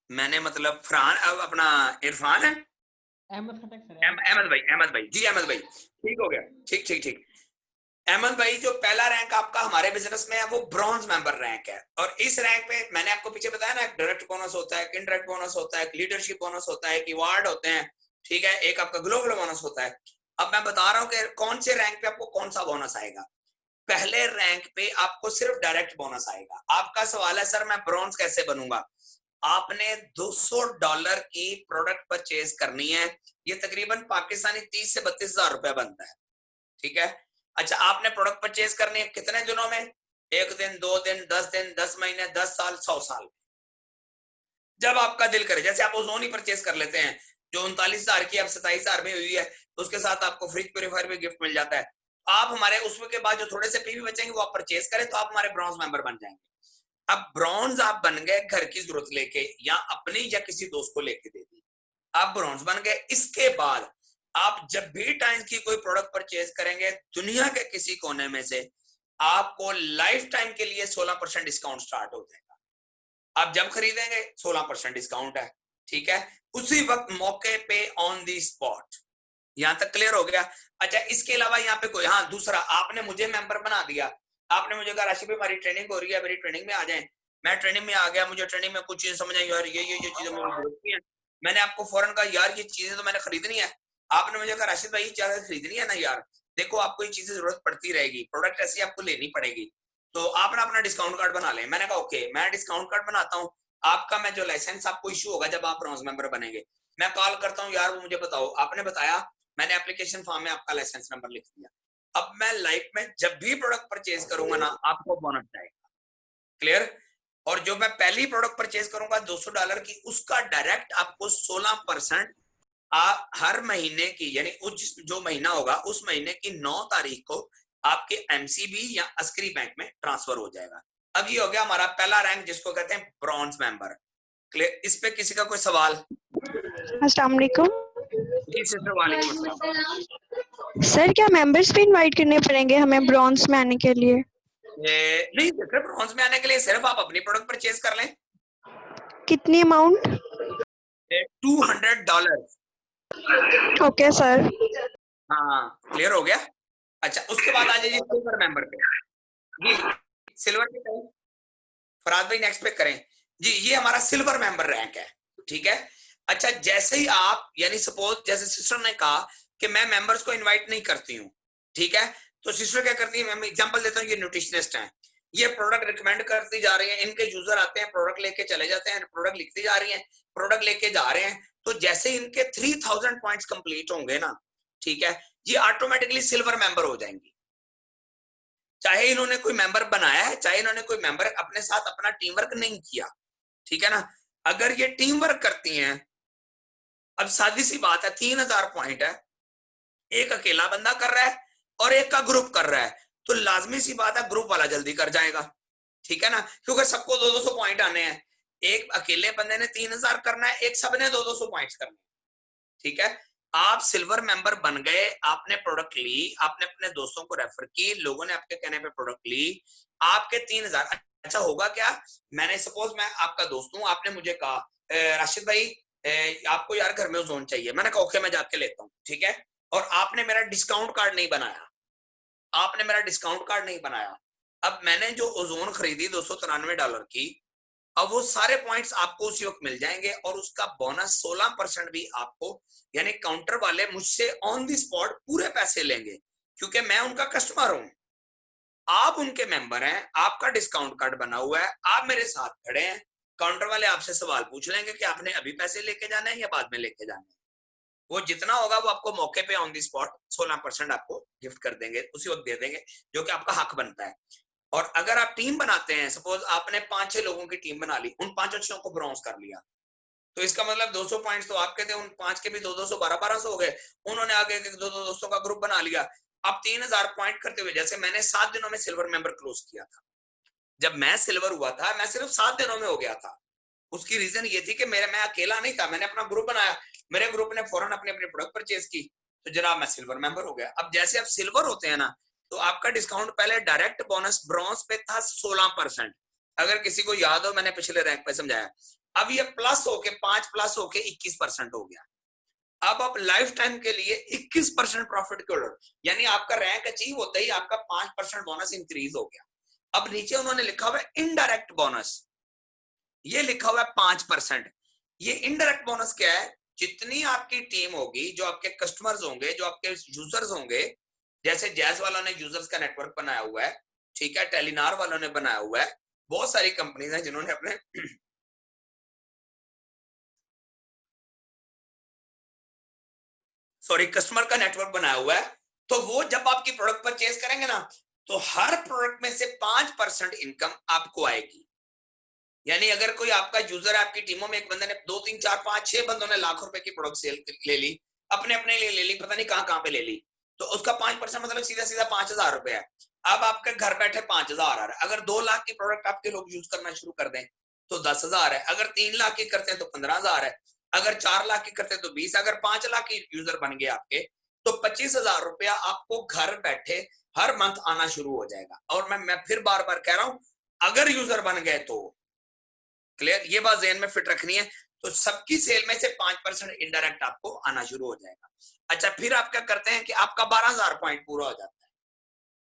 मैंने मतलब फरहान, अब अपना इरफान है, अहमद खटक सर, अहमद भाई, अहमद भाई जी, अहमद भाई ठीक हो गया, ठीक ठीक ठीक। अहमद भाई जो पहला रैंक आपका हमारे बिजनेस में है वो ब्रॉन्ज मेंबर रैंक है, और इस रैंक पे मैंने आपको पीछे बताया ना, एक डायरेक्ट बोनस होता है, एक इनडायरेक्ट बोनस होता है, एक लीडरशिप बोनस होता है, एक अवार्ड होते हैं, ठीक है, एक आपका ग्लोबल बोनस होता है। अब मैं बता रहा हूं कि कौन से रैंक पे आपको कौन सा बोनस आएगा। पहले रैंक पे आपको सिर्फ डायरेक्ट बोनस आएगा। आपका सवाल है सर मैं ब्रॉन्ज कैसे बनूंगा? आपने $200 की प्रोडक्ट परचेज करनी है, ये तकरीबन पाकिस्तानी 30 से 32 हजार रुपया बनता है, ठीक है। अच्छा, आपने प्रोडक्ट परचेज करनी है कितने दिनों में? 1 दिन, 2 दिन, 10 दिन, 10 महीने, 10 साल, 100 साल। जब आपका दिल करे, जैसे आप ओजोन ही परचेज कर लेते हैं जो 39,000 की अब 27,000 में हुई है, उसके साथ आपको फ्रिज प्यूरीफायर भी गिफ्ट मिल जाता है। आप हमारे उसमें के बाद जो थोड़े से पीवी बचेंगे वो आप परचेज करें तो आप हमारे ब्रॉन्ज मेंबर बन जाएंगे। अब ब्रॉन्ज आप बन गए घर की जरूरत लेके या अपनी या किसी दोस्त को लेके दे दी, आप ब्रॉन्ज बन गए। इसके बाद आप जब भी टाइम की कोई प्रोडक्ट परचेज करेंगे दुनिया के किसी कोने में से, आपको लाइफ टाइम के लिए 16% डिस्काउंट स्टार्ट हो जाएगा। आप जब खरीदेंगे 16% डिस्काउंट है, ठीक है, उसी वक्त मौके पे ऑन दी स्पॉट। यहां तक क्लियर हो गया? अच्छा, इसके अलावा यहाँ पे कोई, हाँ दूसरा, आपने मुझे मेंबर बना दिया, आपने मुझे कहा राशिद भाई हमारी ट्रेनिंग हो रही है, मेरी ट्रेनिंग में आ जाएं। मैं ट्रेनिंग में आ गया, मुझे ट्रेनिंग में कुछ चीजें समझ आई, यार ये चीजें मुझे जरूरत है, मैंने आपको फौरन कहा यार ये चीजें तो मैंने खरीदनी है। आपने मुझे कहा राशिद भाई ये चीजें खरीदनी है ना यार, देखो आपको ये चीजें जरूरत पड़ती रहेगी, प्रोडक्ट ऐसी आपको लेनी पड़ेगी, तो आप ना अपना डिस्काउंट कार्ड बना लें। मैंने कहा ओके, मैं डिस्काउंट कार्ड बनाता हूँ, आपका मैं जो लाइसेंस आपको इशू होगा जब आप ब्रॉन्ज मेंबर बनेंगे, मैं कॉल करता हूँ यार वो मुझे बताओ, आपने बताया, मैंने एप्लीकेशन फॉर्म में आपका लाइसेंस नंबर लिख दिया। अब मैं लाइफ में जब भी प्रोडक्ट परचेज करूंगा ना आपको बोनस जाएगा। क्लियर? और जो मैं पहली प्रोडक्ट परचेज करूंगा $200 की, उसका डायरेक्ट आपको 16% हर महीने की, यानी जो महीना होगा उस महीने की 9 तारीख को आपके एमसीबी या अस्करी बैंक में ट्रांसफर हो जाएगा। अब ये हो गया हमारा पहला रैंक जिसको कहते हैं ब्रॉन्ज मेंबर। क्लियर? इस पे किसी का कोई सवाल? अस्सलाम वालेकुम जी सिस्टर, वालेकुम अस्सलाम। सर, क्या मेंबर्स भी इनवाइट करने पड़ेंगे हमें ब्रॉन्ज में आने के लिए? नहीं सिर्फ ब्रॉन्ज में आने के लिए सिर्फ आप अपनी प्रोडक्ट परचेज कर लें। कितनी अमाउंट? $200। Okay sir. हाँ क्लियर हो गया? अच्छा, उसके बाद आ जाइए सिल्वर मेंबर पे। जी सिल्वर पे करें, फराद भाई नेक्स्ट पे करें जी। ये हमारा सिल्वर मेंबर रैंक है, ठीक है। अच्छा, जैसे ही आप, यानी सपोज जैसे सिस्टर ने कहा कि मैं मेंबर्स को इनवाइट नहीं करती हूँ, ठीक है, तो सिस्टर क्या करती है, मैं एग्जांपल देता हूँ, ये न्यूट्रिशनिस्ट हैं, ये प्रोडक्ट रिकमेंड करती जा रही है, इनके यूजर आते हैं, प्रोडक्ट लेके चले जाते हैं, प्रोडक्ट लिखती जा रही है, प्रोडक्ट लेके जा रहे हैं, तो जैसे इनके 3000 पॉइंट्स कंप्लीट होंगे ना, ठीक है, ये ऑटोमेटिकली सिल्वर मेंबर हो जाएंगी। चाहे इन्होंने कोई मेंबर बनाया है, चाहे इन्होंने कोई मेंबर अपने साथ अपना टीम वर्क नहीं किया, ठीक है ना। अगर ये टीम वर्क करती हैं अब सादी सी बात है, 3000 पॉइंट है, एक अकेला बंदा कर रहा है और एक का ग्रुप कर रहा है, तो लाजमी सी बात है ग्रुप वाला जल्दी कर जाएगा, ठीक है ना, क्योंकि सबको 200 पॉइंट आने हैं। एक अकेले बंदे ने 3000 करना है, एक सबने 200 पॉइंट्स करने, ठीक है। आप सिल्वर मेंबर बन गए, आपने प्रोडक्ट ली, आपने अपने दोस्तों को रेफर की, लोगों ने आपके कहने पे प्रोडक्ट ली, आपके 3000। अच्छा होगा क्या, मैंने सपोज मैं आपका दोस्त हूं, आपने मुझे कहा राशिद भाई आपको यार घर में ओजोन चाहिए, मैंने कहा ओके मैं जाके लेता हूँ, ठीक है, और आपने मेरा डिस्काउंट कार्ड नहीं बनाया, आपने मेरा डिस्काउंट कार्ड नहीं बनाया। अब मैंने जो ओजोन खरीदी $293 की, अब वो सारे पॉइंट्स आपको उसी वक्त मिल जाएंगे और उसका बोनस 16% भी आपको, यानी काउंटर वाले मुझसे ऑन द स्पॉट पूरे पैसे लेंगे, क्योंकि मैं उनका कस्टमर हूं, आप उनके मेंबर हैं, आपका डिस्काउंट कार्ड बना हुआ है, आप मेरे साथ खड़े हैं, काउंटर वाले आपसे सवाल पूछ लेंगे कि आपने अभी पैसे लेके जाना है या बाद में लेके जाना है। वो जितना होगा वो आपको मौके पे ऑन द स्पॉट 16% आपको गिफ्ट कर देंगे, उसी वक्त दे देंगे, जो कि आपका हक बनता है। और अगर आप टीम बनाते हैं, सपोज आपने 5-6 लोगों की टीम बना ली, उन 5 अच्छों को ब्रॉन्ज कर लिया, तो इसका मतलब 200 पॉइंट्स तो आपके थे, उन 5 के भी 200 1200 हो गए, उन्होंने आगे 200 200 का ग्रुप बना लिया। अब 3000 पॉइंट करते हुए, जैसे मैंने 7 दिनों में सिल्वर मेंबर क्लोज किया था, जब मैं सिल्वर हुआ था मैं सिर्फ 7 दिनों में हो गया था। उसकी रीजन ये थी कि मैं अकेला नहीं था, मैंने अपना ग्रुप बनाया, मेरे ग्रुप ने फौरन अपने अपने प्रोडक्ट परचेज की, तो जनाब मैं सिल्वर मेंबर हो गया। अब जैसे आप सिल्वर होते हैं ना, तो आपका डिस्काउंट पहले डायरेक्ट बोनस ब्रॉन्ज पे था 16%, अगर किसी को याद हो मैंने पिछले रैंक पे समझाया। अब ये प्लस होके 5 प्लस होके 21% हो गया। अब आप लाइफ टाइम के लिए 21% प्रॉफिट के ऑर्डर, यानी आपका रैंक अचीव होता ही आपका 5% बोनस इंक्रीज हो गया। अब नीचे उन्होंने लिखा हुआ है इनडायरेक्ट बोनस, ये लिखा हुआ है 5%। ये इनडायरेक्ट बोनस क्या है, जितनी आपकी टीम होगी, जो आपके कस्टमर्स होंगे, जो आपके यूजर्स होंगे, जैसे जैज वालों ने यूजर्स का नेटवर्क बनाया हुआ है, ठीक है, टेलीनार वालों ने बनाया हुआ है, बहुत सारी कंपनीज हैं जिन्होंने अपने कस्टमर का नेटवर्क बनाया हुआ है, तो वो जब आपकी प्रोडक्ट परचेज करेंगे ना, तो हर प्रोडक्ट में से 5% इनकम आपको आएगी। यानी अगर कोई आपका यूजर है, आपकी टीमों में एक बंदे ने 2 3 4 5 6 बंदों ने लाख रुपए की प्रोडक्ट सेल ले ली, अपने लिए ले ली, पता नहीं कहां पे ले ली, तो उसका 5% मतलब सीधा सीधा 5000 रुपए है। अब आपके घर बैठे 5000 आ रहा है। अगर 2 लाख की प्रोडक्ट आपके लोग यूज करना शुरू कर दें तो 10,000 है, अगर 3 लाख की करते हैं तो 15,000 है, अगर 4 लाख की करते हैं तो 20, अगर 5 लाख की यूजर बन गए आपके तो 25,000 रुपया आपको घर बैठे हर मंथ आना शुरू हो जाएगा। और मैं फिर बार बार कह रहा हूं, अगर यूजर बन गए तो क्लियर, ये बात ज़हन में फिट रखनी है, तो सबकी सेल में से 5% इनडायरेक्ट आपको आना शुरू हो जाएगा। अच्छा, फिर आप क्या करते हैं कि आपका 12,000 पॉइंट पूरा हो जाता है,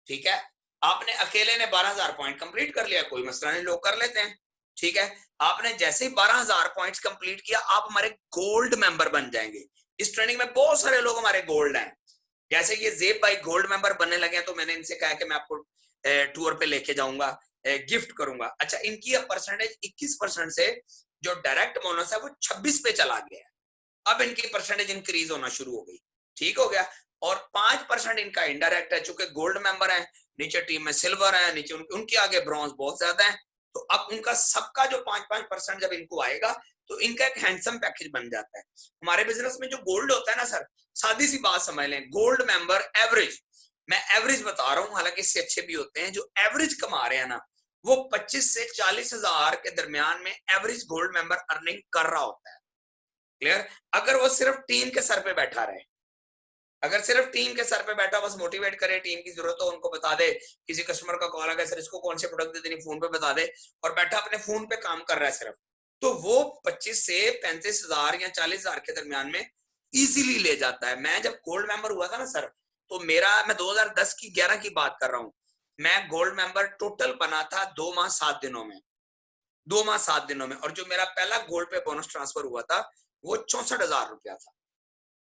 ठीक है, आपने अकेले ने 12,000 पॉइंट कंप्लीट कर लिया, कोई मसला नहीं, लोग कर लेते हैं, ठीक है। आपने जैसे ही 12,000 पॉइंट्स कंप्लीट किया, आप हमारे गोल्ड मेंबर बन जाएंगे। इस ट्रेनिंग में बहुत सारे लोग हमारे गोल्ड हैं, जैसे ये जेब भाई गोल्ड मेंबर बनने लगे हैं, तो मैंने इनसे कहा कि मैं आपको टूर पे लेके जाऊंगा, गिफ्ट करूंगा। अच्छा, इनकी अब परसेंटेज 21% से जो डायरेक्ट बोनस है वो 26 पे चला गया है। अब इनकी परसेंटेज इंक्रीज होना शुरू हो गई, ठीक हो गया। और 5% इनका इनडायरेक्ट है, चूंकि गोल्ड मेंबर है, नीचे टीम में सिल्वर है, नीचे उनके आगे ब्रॉन्ज बहुत ज्यादा है, तो अब उनका सबका जो 5-5% जब इनको आएगा तो इनका एक हैंडसम पैकेज बन जाता है। हमारे बिजनेस में जो गोल्ड होता है ना सर, सादी सी बात समझ लें, गोल्ड मेंबर एवरेज, मैं एवरेज बता रहा हूं, हालांकि इससे अच्छे भी होते हैं, जो एवरेज कमा रहे हैं ना, वो 25 से 40,000 के दरमियान में एवरेज गोल्ड मेंबर अर्निंग कर रहा होता है, क्लियर। अगर वो सिर्फ टीम के सर पे बैठा रहे, अगर सिर्फ टीम के सर पे बैठा बस मोटिवेट करे, टीम की जरूरत हो उनको बता दे, किसी कस्टमर का कॉल आ गया सर इसको कौन से प्रोडक्ट दे देनी, फोन पे बता दे, और बैठा अपने फोन पे काम कर रहा है सिर्फ, तो वो 25 से 35,000 या 40,000 के दरमियान में इजीली ले जाता है। मैं जब गोल्ड मेंबर हुआ था ना सर, तो मैं 2010 की 11 की बात कर रहा हूँ, मैं गोल्ड मेंबर टोटल बना था 2 माह 7 दिनों में, 2 माह 7 दिनों में, और जो मेरा पहला गोल्ड पे बोनस ट्रांसफर हुआ था वो 64,000 रुपया था,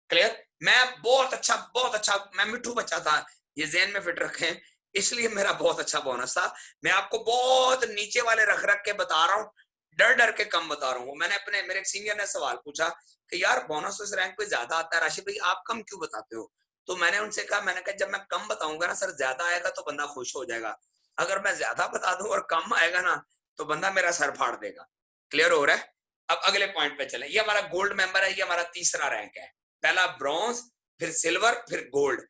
क्लियर। मैं बहुत अच्छा मैं मिठू बच्चा था, ये ज़हन में फिट रखें, इसलिए मेरा बहुत अच्छा बोनस था। मैं आपको बहुत नीचे वाले रख के बता रहा हूँ, डर के कम बता रहा हूँ। मैंने मेरे एक सीनियर ने सवाल पूछा कि यार बोनस इस रैंक पे ज्यादा आता है, राशिद भाई आप कम क्यों बताते हो? तो मैंने उनसे कहा, मैंने कहा जब मैं कम बताऊंगा ना सर, ज्यादा आएगा तो बंदा खुश हो जाएगा, अगर मैं ज्यादा बता दूं और कम आएगा ना तो बंदा मेरा सर फाड़ देगा। क्लियर हो रहा है? अब अगले पॉइंट पे चले। ये हमारा गोल्ड मेंबर है, ये हमारा तीसरा रैंक है। पहला ब्रॉन्ज, फिर सिल्वर, फिर गोल्ड।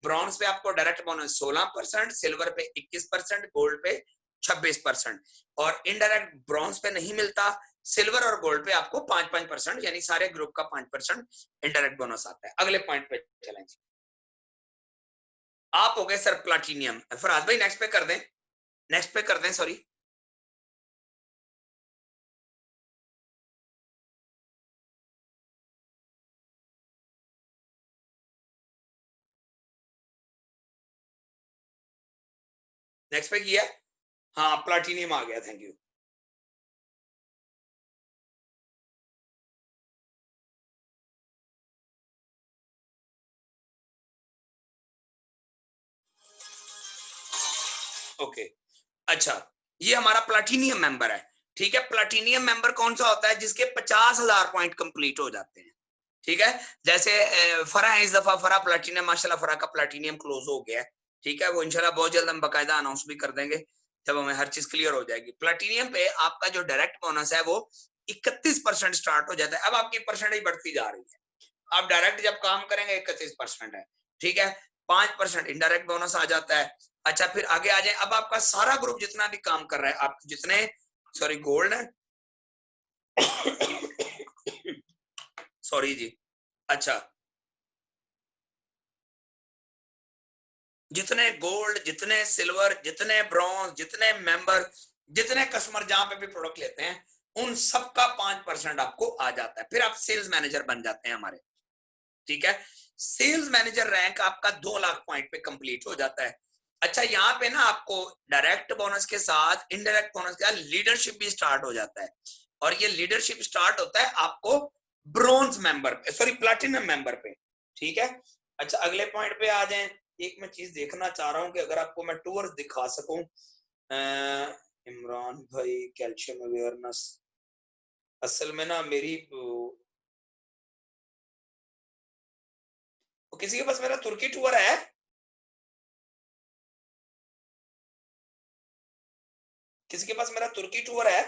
ब्रॉन्ज पे आपको डायरेक्ट बोनस 16%, सिल्वर पे 21%, गोल्ड पे 26%। और इनडायरेक्ट ब्रॉन्ज पे नहीं मिलता, सिल्वर और गोल्ड पे आपको 5-5%, यानी सारे ग्रुप का 5% इनडायरेक्ट बोनस आता है। अगले पॉइंट पे चलेंगे। आप हो गए सर प्लाटिनियम। फरहाद भाई नेक्स्ट पे कर दें, नेक्स्ट पे कर दें, सॉरी। नेक्स्ट पे किया, हाँ प्लाटिनियम आ गया, थैंक यू। ओके अच्छा, ये हमारा प्लाटिनियम मेंबर है, ठीक है। प्लाटिनियम मेंबर कौन सा होता है? जिसके 50,000 पॉइंट कंप्लीट हो जाते हैं, ठीक है। जैसे फरा है, इस दफा फरा प्लाटिनियम, माशाल्लाह फरा का प्लाटिनियम क्लोज हो गया है, ठीक है। वो इंशाल्लाह बहुत जल्द हम बाकायदा अनाउंस भी कर देंगे जब हमें हर चीज क्लियर हो जाएगी। प्लाटिनियम पे आपका जो डायरेक्ट बोनस है वो 31% स्टार्ट हो जाता है। अब आपकी परसेंटेज बढ़ती जा रही है, आप डायरेक्ट जब काम करेंगे 31% है, ठीक है। 5% इनडायरेक्ट बोनस आ जाता है। अच्छा फिर आगे आ जाए, अब आपका सारा ग्रुप जितना भी काम कर रहा है, आप जितने, सॉरी गोल्ड है, सॉरी जी, अच्छा जितने गोल्ड, जितने सिल्वर, जितने ब्रॉन्ज, जितने मेंबर, जितने कस्टमर जहां पे भी प्रोडक्ट लेते हैं, उन सबका 5% आपको आ जाता है। फिर आप सेल्स मैनेजर बन जाते हैं हमारे, ठीक है। सेल्स मैनेजर रैंक आपका 2 लाख पॉइंट पे कंप्लीट हो जाता है। अच्छा यहाँ पे ना आपको डायरेक्ट बोनस के साथ इनडायरेक्ट बोनस के साथ लीडरशिप भी स्टार्ट हो जाता है, और ये लीडरशिप स्टार्ट होता है आपको ब्रॉन्ज मेंबर पे, सॉरी प्लैटिनम मेंबर पे, ठीक है। अच्छा अगले पॉइंट पे आ जाएं। एक मैं चीज देखना चाह रहा हूँ कि अगर आपको मैं टूर्स दिखा सकूं। इमरान भाई कैल्शियम अवेयरनेस, असल में ना मेरी किसी के पास मेरा तुर्की टूर है? किसी के पास मेरा तुर्की टूर है?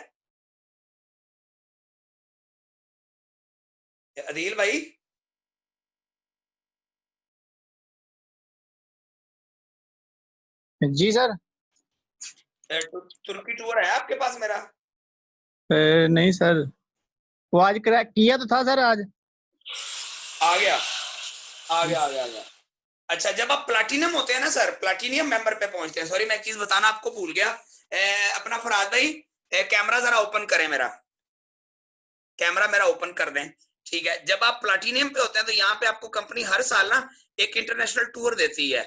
अदील भाई, जी सर। तुर्की टूर है आपके पास मेरा? नहीं सर, वो आज क्रैक किया तो था सर आज। आ गया, आ गया, आ गया, आ गया। अच्छा जब आप प्लैटिनम होते हैं ना सर, प्लैटिनियम मेंबर पे पहुंचते हैं, सॉरी मैं एक चीज बताना आपको भूल गया। अपना फरहाद भाई कैमरा जरा ओपन करें, मेरा कैमरा मेरा ओपन कर दें, ठीक है। जब आप प्लैटिनियम पे होते हैं तो यहाँ पे आपको कंपनी हर साल ना एक इंटरनेशनल टूर देती है,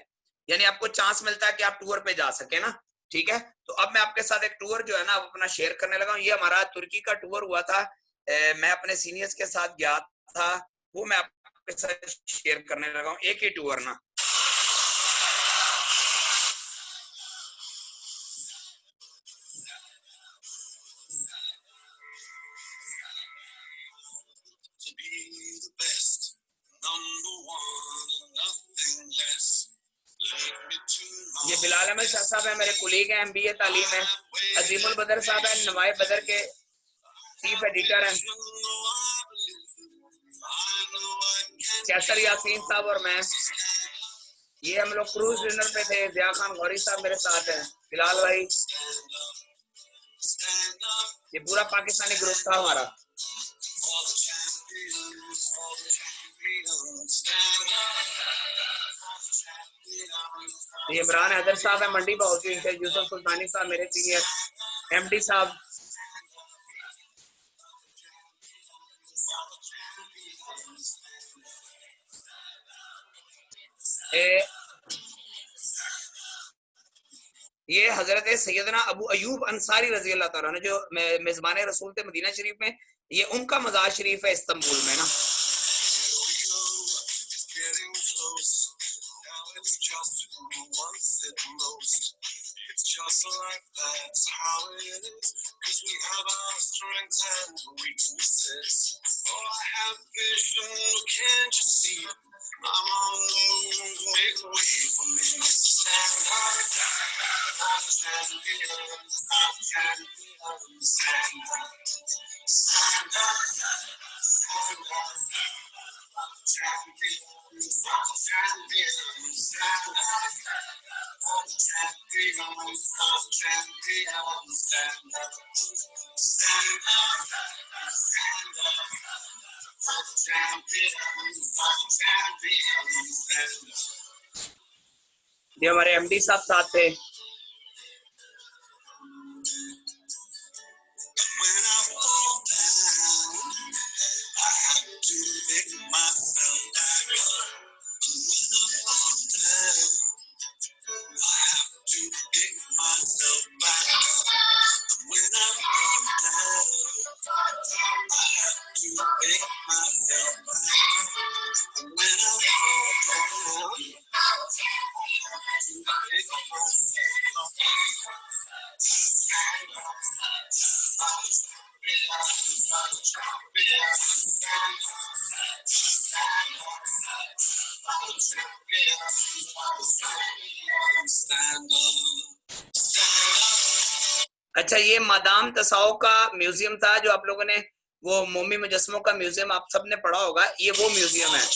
यानी आपको चांस मिलता है कि आप टूर पे जा सके ना, ठीक है। तो अब मैं आपके साथ एक टूर जो है ना अपना शेयर करने लगा हूँ। ये हमारा तुर्की का टूर हुआ था, मैं अपने सीनियर्स के साथ गया था, वो मैं आपके साथ शेयर करने लगा हूँ, एक ही टूर ना। ये बिलाल अहमद शाह साहब है, मेरे कुलीग हैं, MBA तालीम है। अजीमुल बदर साहब है, नवाए बदर के चीफ एडिटर हैं। कैसर यासीन साहब और मैं, ये हम लोग क्रूज डिनर पे थे। जिया खान गौरी साहब मेरे साथ हैं, बिलाल भाई, ये पूरा पाकिस्तानी ग्रुप था हमारा। ये इमरान हैदर साहब है मंडी बाउजी से, यूसुफ सुल्तानी साहब मेरे सीनियर, MD साहब, ये हजरत सैयदना अबू अयूब अंसारी रजी अल्लाह तआला ने, जो मेजबान रसूल थे मदीना शरीफ में, ये उनका मज़ार शरीफ है इस्तांबुल में ना। ये हमारे एमडी साहब साथ थे। अच्छा, ये मादाम तसाओ का म्यूजियम था जो आप लोगों ने वो मोमी मुजस्मों का म्यूजियम आप सबने पढ़ा होगा, ये वो म्यूजियम है।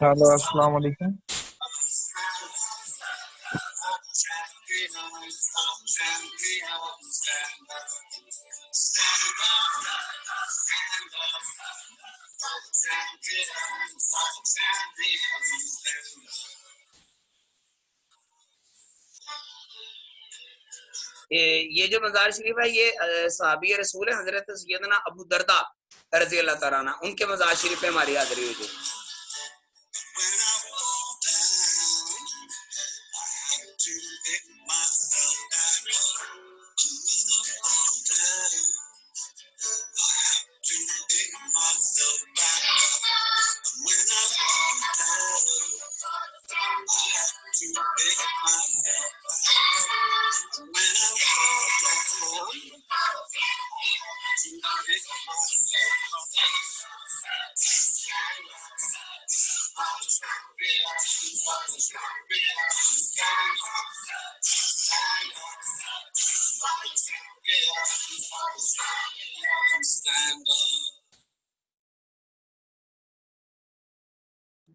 हेलो, अस्सलाम वालेकुम। ये जो मज़ार शरीफ है ये सहाबी रसूल है हजरत सैयदना अबू दरदा रज़ी अल्लाह तआला अन्हु, उनके मज़ार शरीफ पे हमारी हाज़िरी हुई थी।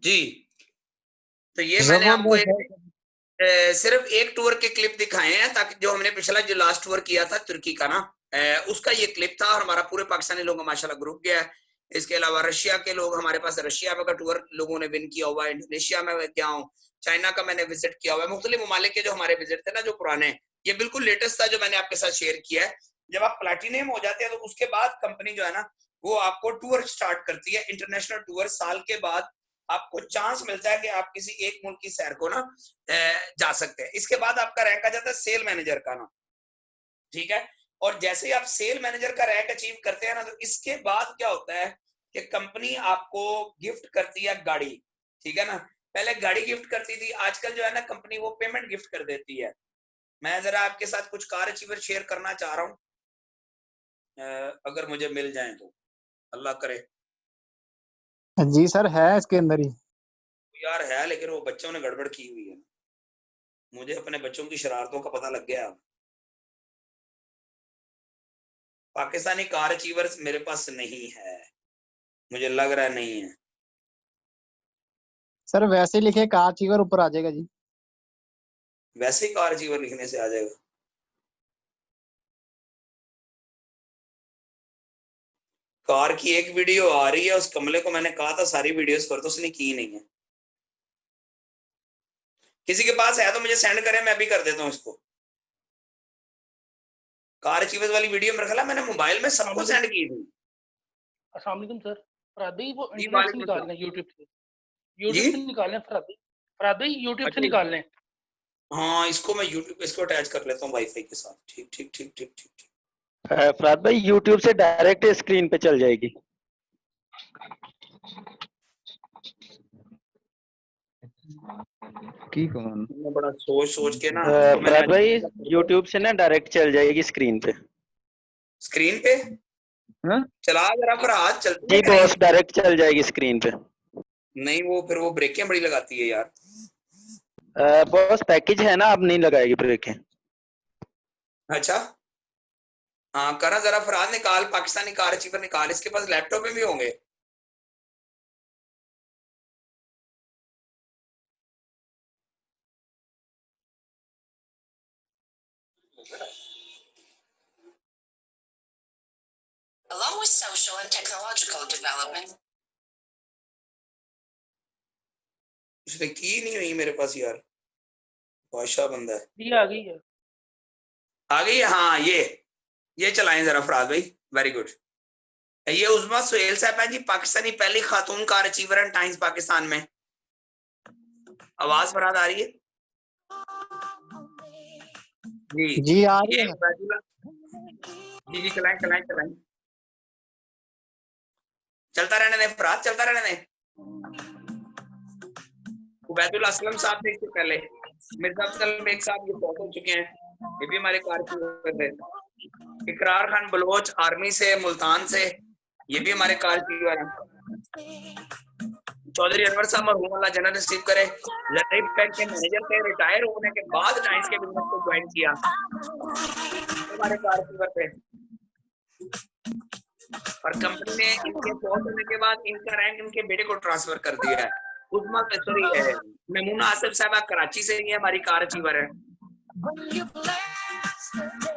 जी, तो ये मैंने आपको सिर्फ एक टूर के क्लिप दिखाए हैं ताकि जो हमने पिछला जो लास्ट टूर किया था तुर्की का ना, उसका ये क्लिप था और हमारा पूरे पाकिस्तानी लोगों का माशाल्लाह ग्रुप गया है। इसके अलावा रशिया के लोग हमारे पास, रशिया में का टूर लोगों ने विन किया हुआ है, इंडोनेशिया में गया हूँ, चाइना का मैंने विजिट किया हुआ है, मुख्तलिफ ममालिक के जो हमारे विजिट थे ना जो पुराने, ये बिल्कुल लेटेस्ट था जो मैंने आपके साथ शेयर किया है। जब आप प्लैटिनम हो जाते हैं तो उसके बाद कंपनी जो है ना वो आपको टूर स्टार्ट करती है, इंटरनेशनल टूर। साल के बाद आपको चांस मिलता है कि आप किसी एक मुल्क की सैर को ना जा सकते हैं। इसके बाद आपका रैंक आ जाता है सेल मैनेजर का ना, ठीक है। और जैसे ही आप सेल मैनेजर का रैंक अचीव करते हैं ना तो इसके बाद क्या होता है कि कंपनी आपको गिफ्ट करती है गाड़ी, ठीक है ना। पहले गाड़ी गिफ्ट करती थी, आजकल जो है ना कंपनी वो पेमेंट गिफ्ट कर देती है। मैं जरा आपके साथ कुछ कार अचीवर शेयर करना चाह रहा हूँ, अगर मुझे मिल जाए तो, अल्लाह करे। जी सर, है इसके अंदर ही यार है, लेकिन वो बच्चों ने गड़बड़ की हुई है, मुझे अपने बच्चों की शरारतों का पता लग गया। पाकिस्तानी कार अचीवर्स मेरे पास नहीं है, मुझे लग रहा है नहीं है। सर, वैसे ही लिखे कार अचीवर ऊपर आ जाएगा जी। वैसे ही कार अचीवर लिखने से आ जाएगा? कार की एक वीडियो आ रही है, उस कमले को मैंने कहा था सारी वीडियोस कर, तो उसने की नहीं है। किसी के पास है तो मुझे सेंड करें, मैं भी कर देता हूँ इसको। कार अचीवर्स वाली वीडियो मेरे ख्याल मैंने मोबाइल में सबको सेंड की थी। अस्सलाम वालेकुम सर। फरहाद भाई वो जी, इंटरनेट से वालेकुम निकाल लें, यूट्यूब से जी? निकाल लें फरहाद भाई यूट्यूब से अच्छा। निकाल लें। हाँ, इसको मैं यूट्यूब इसको अटैच कर लेता हूँ वाईफाई के साथ। ठीक ठीक ठीक ठीक ठीक ठीक। फरहाद भाई यूट्यूब से डायरेक्ट स्क्रीन पे चल जाएगी। मैं बड़ा सोच सोच के ना फरहाद भाई यूट्यूब से ना डायरेक्ट चल जाएगी स्क्रीन पे। स्क्रीन पे चला जरा फरहाद, चलती है जी कि नहीं? बॉस, डायरेक्ट चल जाएगी स्क्रीन पे। नहीं, वो फिर वो ब्रेकें बड़ी लगाती है यार। बॉस पैकेज है ना, अब नहीं लगाएगी ब्रेकें। अच्छा, हाँ करा जरा फरहाद, निकाल पाकिस्तानी कार अचीवर निकाल, इसके पास लैपटॉप में भी होंगे। Along with social and technological development, उसने की नहीं हुई मेरे पास यार, बादशाह बंदा है। ये आ गई है। आ गई है, हाँ ये चलाएं जरा फरहाद भाई, वेरी गुड। ये उस्मा सुहेल साहब हैं जी, पाकिस्तानी पहली खातून car achiever and times Pakistan में। आवाज फरहाद आ रही है? जी जी आ रही ये है। जी चलाएं चलाएं चलाएं, चलता रहने दें फरहाद, चलता रहने दें। उबैदुल असलम साहब थे इससे पहले, मिर्जा अफजल बेग साहब ये बहुत हो चुके हैं, ये भी हमारे कार थे। इकरार खान बलोच आर्मी से, मुल्तान से, ये भी हमारे कार हैं। चौधरी अनवर साहब मरहूम अल्लाह जन्नत नसीब करे, ज़राइफ बैंक के मैनेजर थे, रिटायर होने के बाद टाइम्स के बिजनेस को ज्वाइन किया, हमारे कार थे। और कंपनी ने इनके फौत होने के बाद इनका रैंक इनके बेटे को ट्रांसफर कर दिया है। उस्मा सॉरी मेमूना आसिफ साहब कराची से ही हमारी कार अचीवर है।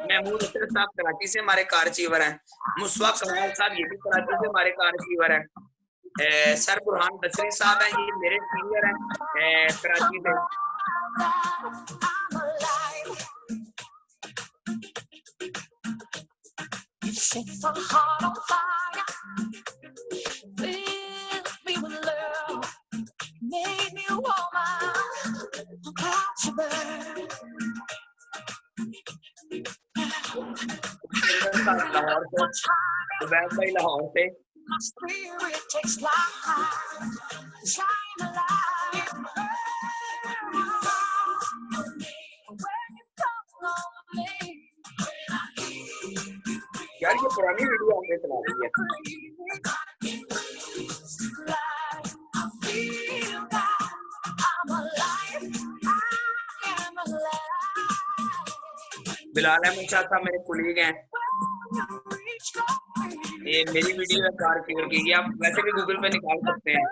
महमूद अशरफ साहब कराची से हमारे कार अचीवर हैं। मुस्वा कमाल साहब ये भी कराची से हमारे कार अचीवर हैं। सर बुरहान बसरी साहब हैं, ये मेरे सीनियर हैं कराची से। लाहौर से, उबैद भाई लाहौर से, यार ये पुरानी वीडियो आपने चला दी है। बिलाल अहमद शाह साहब मेरे कुलीग हैं, ये मेरी वीडियो है कार फिगर की, ये आप वैसे भी गूगल पे निकाल सकते हैं।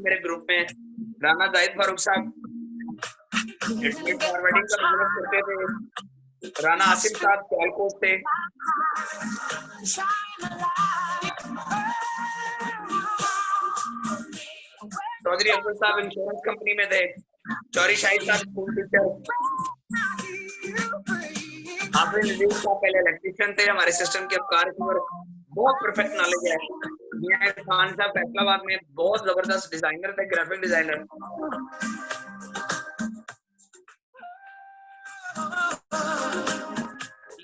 मेरे ग्रुप में राना जाहिद फारूक साहब फॉरवर्डिंग का बिजनेस करते थे, राना आसिफ साहब सियालकोट से, चौधरी अब्दुल साहब इंश्योरेंस कंपनी में थे, चौधरी शाहिद साहब स्कूल टीचर, हाफिज नजीर साहब पहले इलेक्ट्रिशियन थे, हमारे सिस्टम के कार की बहुत परफेक्ट नॉलेज है। मियां खान साहब फैसलाबाद में बहुत जबरदस्त डिजाइनर थे, ग्राफिक डिजाइनर।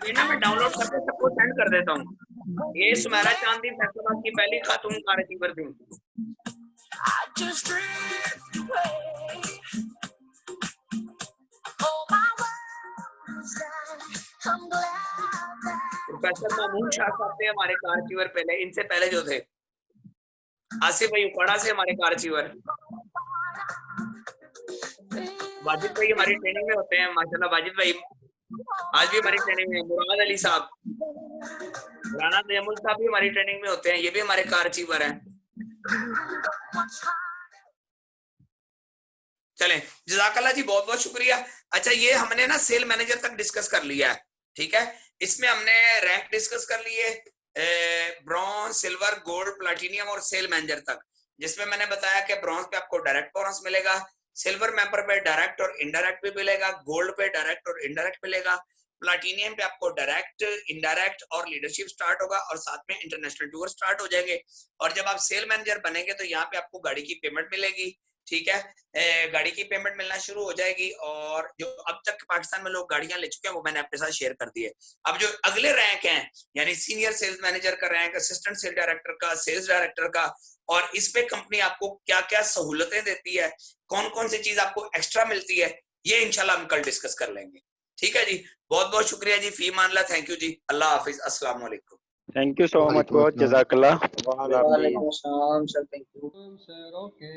ये ना मैं डाउनलोड करके सबको सेंड कर देता हूँ। ये सुमेरा चांदी फैसलाबाद की पहली खातून कार अचीवर थी। प्रोफेसर महमूद शाह साहब थे हमारे कार अचीवर पहले, इनसे पहले जो थे आसिफ भाई उपाड़ा से हमारे कार अचीवर। वाजिद भाई हमारी ट्रेनिंग में होते हैं माशाल्लाह, वाजिद भाई आज भी हमारी ट्रेनिंग में। मुराद अली साहब, राना तैमुल साहब भी हमारी ट्रेनिंग में होते हैं, ये भी हमारे कार अचीवर हैं। चलें, जज़ाकल्लाह जी, बहुत बहुत शुक्रिया। अच्छा, ये हमने ना सेल मैनेजर तक डिस्कस कर लिया है, ठीक है। इसमें हमने रैंक डिस्कस कर लिए, ब्रॉन्ज, सिल्वर, गोल्ड, प्लैटिनियम और सेल मैनेजर तक, जिसमें मैंने बताया कि ब्रॉन्ज पे आपको डायरेक्ट बोनस मिलेगा, सिल्वर मेंबर पे डायरेक्ट और इनडायरेक्ट भी मिलेगा, गोल्ड पे डायरेक्ट और इनडायरेक्ट मिलेगा, प्लैटिनियम पे आपको डायरेक्ट, इनडायरेक्ट और लीडरशिप स्टार्ट होगा, और साथ में इंटरनेशनल टूर स्टार्ट हो जाएंगे। और जब आप सेल मैनेजर बनेंगे तो यहाँ पे आपको गाड़ी की पेमेंट मिलेगी, ठीक है, गाड़ी की पेमेंट मिलना शुरू हो जाएगी। और जो अब तक पाकिस्तान में लोग गाड़ियां ले चुके हैं वो मैंने आपके साथ शेयर कर दिए। अब जो अगले रैंक हैं, यानी सीनियर सेल्स मैनेजर का रैंक, असिस्टेंट सेल डायरेक्टर का, सेल्स डायरेक्टर का, और इस पे कंपनी आपको क्या क्या सहूलतें देती है, कौन कौन सी चीज आपको एक्स्ट्रा मिलती है, ये इंशाल्लाह हम कल डिस्कस कर लेंगे। ठीक है जी, बहुत बहुत शुक्रिया जी, फी मान ला, थैंक यू जी, अल्लाह हाफिज, अस्सलाम वालेकुम। थैंक यू सो मच, बहुत जज़ाकल्लाह। वालेकुम अस्सलाम sir, thank you sir, okay.